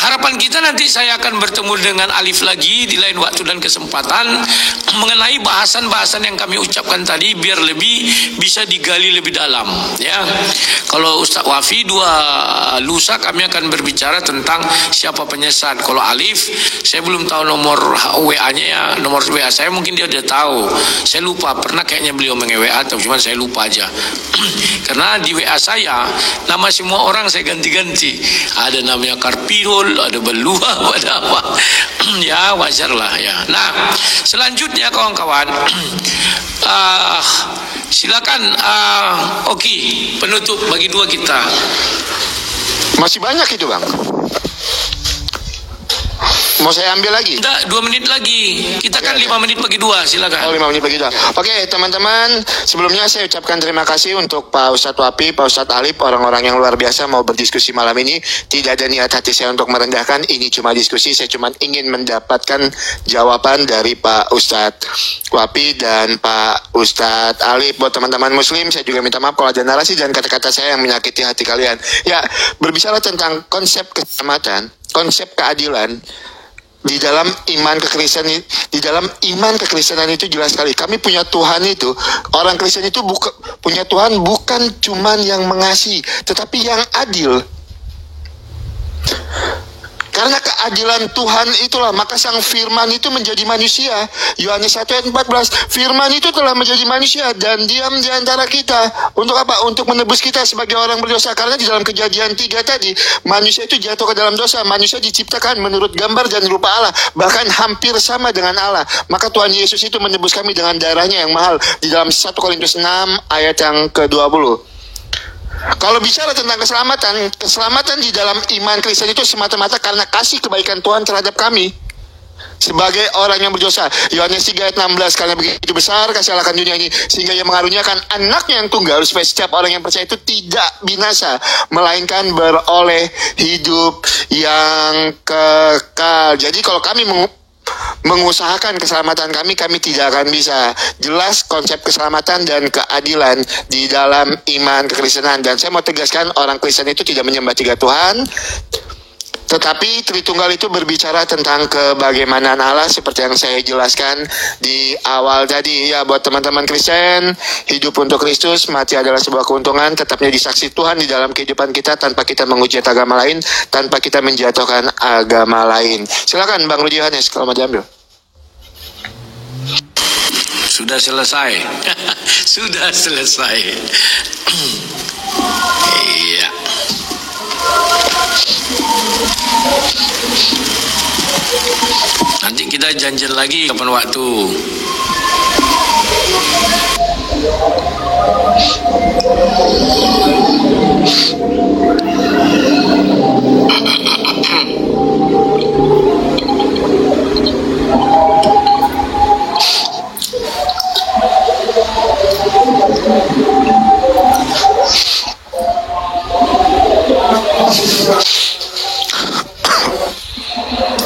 B: harapan kita nanti saya akan bertemu dengan Alif lagi di lain waktu dan kesempatan mengenai bahasan-bahasan yang kami ucapkan tadi, biar lebih bisa digali lebih dalam ya. Kalau Ustaz Wafi 2 lusa kami akan berbicara tentang siapa penyesat. Kalau Alif, saya belum tahu nomor WA-nya ya, nomor WA saya mungkin dia udah tahu. Saya lupa, pernah kayaknya beliau nge-WA atau cuman saya lupa aja. Karena di WA saya nama semua orang saya ganti-ganti. Ada namanya Karpirul, ada Belua, ada apa. Ya wajar lah ya. Nah, selanjutnya kawan-kawan, silakan Oki, penutup bagi 2 kita.
C: Masih banyak itu bang. Mau saya ambil lagi?
B: Enggak, 2 menit lagi. Kita kan 5 menit bagi 2, silakan.
C: 5 menit bagi 2. Oke teman-teman, sebelumnya saya ucapkan terima kasih untuk Pak Ustadz Wafi, Pak Ustadz Alif, orang-orang yang luar biasa mau berdiskusi malam ini. Tidak ada niat hati saya untuk merendahkan, ini cuma diskusi. Saya cuma ingin mendapatkan jawaban dari Pak Ustadz Wafi dan Pak Ustadz Alif. Buat teman-teman muslim, saya juga minta maaf kalau ada narasi dan kata-kata saya yang menyakiti hati kalian. Ya, berbicara tentang konsep keselamatan, konsep keadilan, di dalam iman kekristenan, di dalam iman kekristenan itu jelas sekali. Kami punya Tuhan itu, orang Kristen itu punya Tuhan bukan cuman yang mengasihi, tetapi yang adil. Karena keadilan Tuhan itulah maka sang firman itu menjadi manusia. Yohanes 1 ayat 14, firman itu telah menjadi manusia dan diam di antara kita. Untuk apa? Untuk menebus kita sebagai orang berdosa. Karena di dalam Kejadian 3 tadi, manusia itu jatuh ke dalam dosa. Manusia diciptakan menurut gambar dan rupa Allah, bahkan hampir sama dengan Allah. Maka Tuhan Yesus itu menebus kami dengan darahnya yang mahal. Di dalam 1 Korintus 6 ayat yang ke-20. Kalau bicara tentang keselamatan di dalam iman Kristen itu semata-mata karena kasih kebaikan Tuhan terhadap kami. sebagai orang yang berdosa. Yohanes 3 ayat 16, karena begitu besar kasih Allah akan dunia ini sehingga ia mengaruniakan anaknya yang tunggal supaya setiap orang yang percaya itu tidak binasa melainkan beroleh hidup yang kekal. Jadi kalau kami mengusahakan keselamatan kami tidak akan bisa. Jelas konsep keselamatan dan keadilan di dalam iman kekristenan. Dan saya mau tegaskan, orang Kristen itu tidak menyembah 3 Tuhan, tetapi Tritunggal itu berbicara tentang kebagaimanaan Allah seperti yang saya jelaskan di awal tadi. Ya, buat teman-teman Kristen, hidup untuk Kristus, mati adalah sebuah keuntungan, tetapnya disaksi Tuhan di dalam kehidupan kita tanpa kita menghujat agama lain, tanpa kita menjatuhkan agama lain. Silakan Bang Rudi Yohanes kalau mau diambil.
B: Sudah selesai. Sudah selesai. Iya. Nanti kita janjian lagi kapan waktu.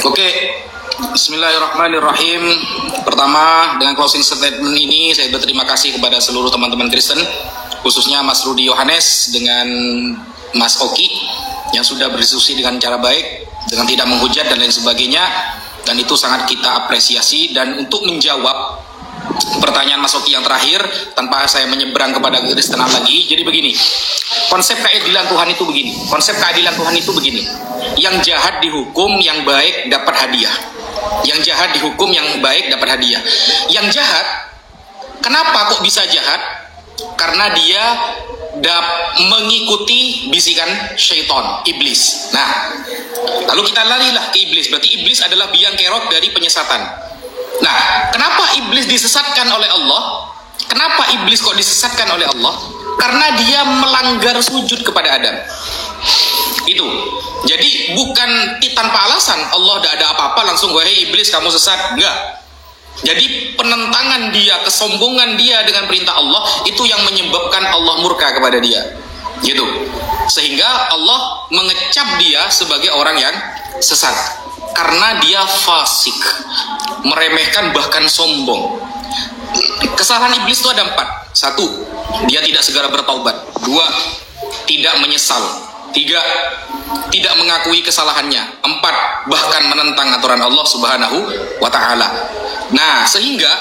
D: Oke, bismillahirrahmanirrahim. Pertama, dengan closing statement ini saya berterima kasih kepada seluruh teman-teman Kristen, khususnya Mas Rudi Yohanes dengan Mas Oki yang sudah berdiskusi dengan cara baik, dengan tidak menghujat dan lain sebagainya, dan itu sangat kita apresiasi. Dan untuk menjawab pertanyaan Mas Oki yang terakhir, tanpa saya menyeberang kepada Kristenan lagi, jadi begini, konsep keadilan Tuhan itu begini, yang jahat dihukum, yang baik dapat hadiah. Yang jahat dihukum, yang baik dapat hadiah. Yang jahat, kenapa kok bisa jahat? Karena dia mengikuti bisikan syaitan, iblis. Nah, lalu kita larilah ke iblis. Berarti iblis adalah biang kerok dari penyesatan. Nah, kenapa iblis disesatkan oleh Allah? Kenapa iblis kok disesatkan oleh Allah? Karena dia melanggar sujud kepada Adam. Itu. Jadi bukan tanpa alasan Allah tidak ada apa-apa langsung wahai iblis kamu sesat. Enggak. Jadi penentangan dia, kesombongan dia dengan perintah Allah itu yang menyebabkan Allah murka kepada dia. Gitu. Sehingga Allah mengecap dia sebagai orang yang sesat. Karena dia fasik, meremehkan bahkan sombong. Kesalahan iblis itu ada 4. 1, dia tidak segera bertaubat. 2, tidak menyesal. 3, tidak mengakui kesalahannya. 4, bahkan menentang aturan Allah Subhanahu wa ta'ala. Nah, sehingga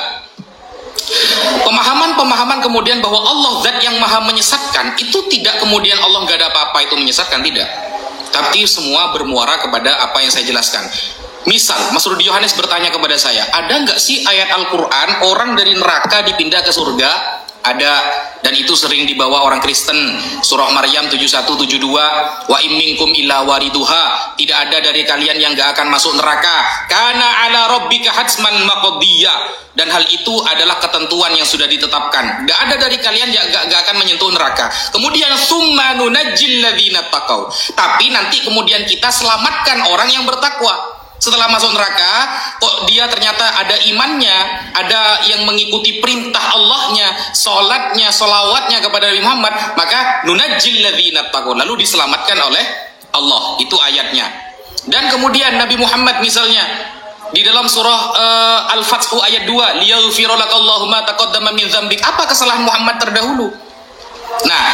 D: pemahaman kemudian bahwa Allah zat yang maha menyesatkan itu tidak kemudian Allah gak ada apa-apa itu menyesatkan, tidak. Tapi semua bermuara kepada apa yang saya jelaskan. Misal, Mas Rudi Yohanes bertanya kepada saya, ada nggak sih ayat Al-Quran orang dari neraka dipindah ke surga? Ada, dan itu sering dibawa orang Kristen. Surah Maryam 71-72, wa imminkum illa wariduha, tidak ada dari kalian yang gak akan masuk neraka, kana ala rabbika hatsman maqdiyah, dan hal itu adalah ketentuan yang sudah ditetapkan. Gak ada dari kalian yang gak akan menyentuh neraka. Kemudian summa nunajjil ladzina taqau, tapi nanti kemudian kita selamatkan orang yang bertakwa. Setelah masuk neraka, kok dia ternyata ada imannya, ada yang mengikuti perintah Allahnya, sholatnya, sholawatnya kepada Nabi Muhammad, maka nunajjil ladzina taqaw, lalu diselamatkan oleh Allah. Itu ayatnya. Dan kemudian Nabi Muhammad misalnya di dalam surah Al-Fath ayat 2, liyaghfira lakallahu ma taqaddama min dzambik, apa kesalahan Muhammad terdahulu? Nah,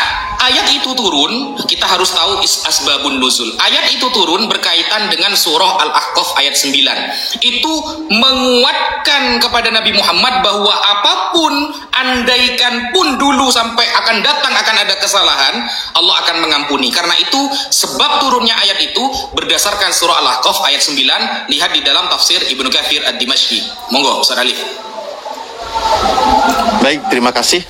D: ayat itu turun, kita harus tahu asbabun nuzul. Ayat itu turun berkaitan dengan surah Al-Ahqaf ayat 9. Itu menguatkan kepada Nabi Muhammad bahwa apapun, andaikan pun dulu sampai akan datang akan ada kesalahan, Allah akan mengampuni. Karena itu sebab turunnya ayat itu berdasarkan surah Al-Ahqaf ayat 9. Lihat di dalam tafsir Ibnu Katsir Ad-Dimashqi. Monggo, Ustaz Alif.
A: Baik, terima kasih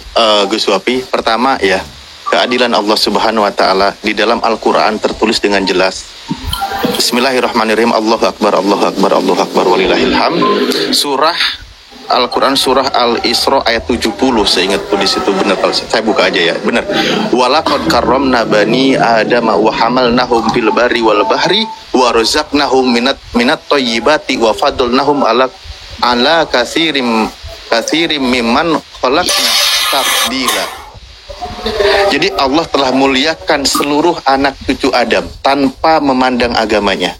A: Gus Wapi. Pertama ya, keadilan Allah Subhanahu wa taala di dalam Al-Qur'an tertulis dengan jelas. Bismillahirrahmanirrahim. Allahu akbar, Allahu akbar, Allahu akbar walillahil hamd. Surah Al-Quran surah Al-Isra ayat 70, seingatku di situ benar. Kalau saya buka aja ya, benar. Walaqad karramna bani Adam wa hamalnahum fil barri wal bahri wa razaqnahum minat thayyibati wa fadalnahum ala katsirim mimman khalaqna tafdila. Jadi Allah telah muliakan seluruh anak cucu Adam tanpa memandang agamanya.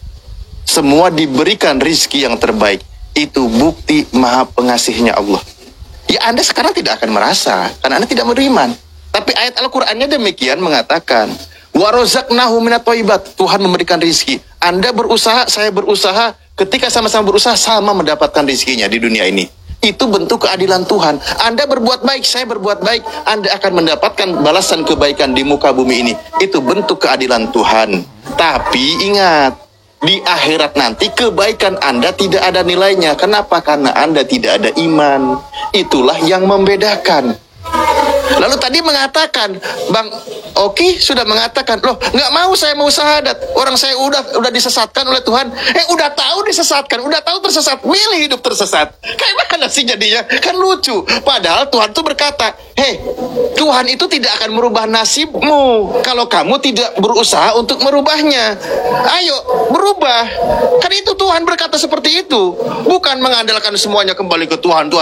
A: Semua diberikan rizki yang terbaik. Itu bukti maha pengasihnya Allah. Ya Anda sekarang tidak akan merasa, karena Anda tidak beriman. Tapi ayat Al-Qur'annya demikian mengatakan, wa razaqnahu minat thayyibat, Tuhan memberikan rizki. Anda berusaha, saya berusaha, ketika sama-sama berusaha sama mendapatkan rizkinya di dunia ini. Itu bentuk keadilan Tuhan. Anda berbuat baik, saya berbuat baik, Anda akan mendapatkan balasan kebaikan di muka bumi ini. Itu bentuk keadilan Tuhan. Tapi ingat, di akhirat nanti kebaikan Anda tidak ada nilainya. Kenapa? Karena Anda tidak ada iman. Itulah yang membedakan. Lalu tadi mengatakan, Bang Oki sudah mengatakan, loh nggak mau saya mau syahadat, orang saya udah disesatkan oleh Tuhan. Udah tahu disesatkan, udah tahu tersesat, milih hidup tersesat. Kayak mana sih jadinya? Kan lucu. Padahal Tuhan tuh berkata, Tuhan itu tidak akan merubah nasibmu kalau kamu tidak berusaha untuk merubahnya. Ayo berubah. Kan itu Tuhan berkata seperti itu. Bukan mengandalkan semuanya kembali ke Tuhan.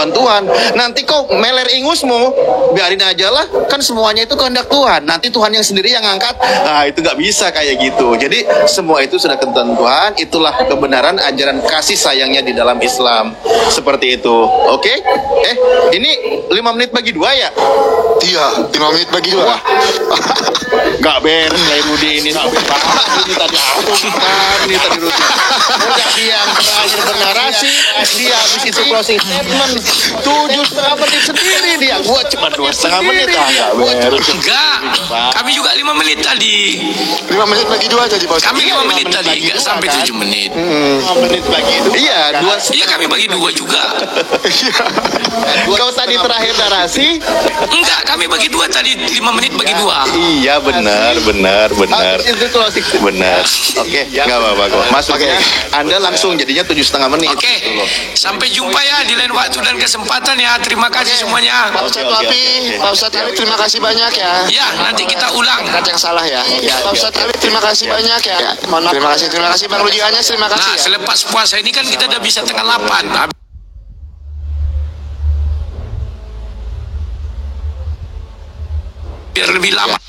A: Nanti kau meler ingusmu, biarin aja lah. Kan semuanya itu kehendak Tuhan. Nanti Tuhan yang sendiri yang angkat. Nah itu nggak bisa kayak gitu. Jadi semua itu sudah ketentuan Tuhan. Itulah kebenaran ajaran kasih sayangnya di dalam Islam. Seperti itu. Oke? Ini 5 menit bagi 2 ya?
C: Iya, 5 menit bagi 2.
A: Gak beres kayak Rudi ini. Sampai banget ini tadi aku kan. Ini tadi Rudi. Udah dia yang terakhir bernarasi. Dia habis itu closing statement 7,5 menit sendiri dia. Gua cuma 2,5 menit lah. Gak beres.
B: Enggak, kami juga 5 menit tadi.
C: 5 menit bagi 2 tadi Pak Ustaz.
B: Kami 5 menit tadi, enggak sampai 7 menit.
C: 5 menit bagi 2.
A: Iya,
B: Iya kami bagi 2 juga.
A: Kau tadi terakhir narasi.
B: Enggak, kami bagi 2 tadi, 5 menit bagi 2.
A: Iya benar.
C: Habis itu closing statement.
A: Benar. Oke, nggak apa-apa kok. Masuknya Anda langsung jadinya 7,5 menit.
B: Oke, sampai jumpa ya di lain waktu dan kesempatan ya. Terima kasih semuanya.
C: Pak Ustadz Lapi, Pak Ustadz Lapi terima kasih banyak ya.
B: Ya, nanti kita ulang.
C: Kata yang salah ya. Pak Ustadz Lapi terima kasih banyak ya. Terima kasih Bang Rudi Anyas, terima kasih
B: Nah,
C: ya.
B: selepas puasa ini kan kita udah bisa tengah 8. Biar lebih lama.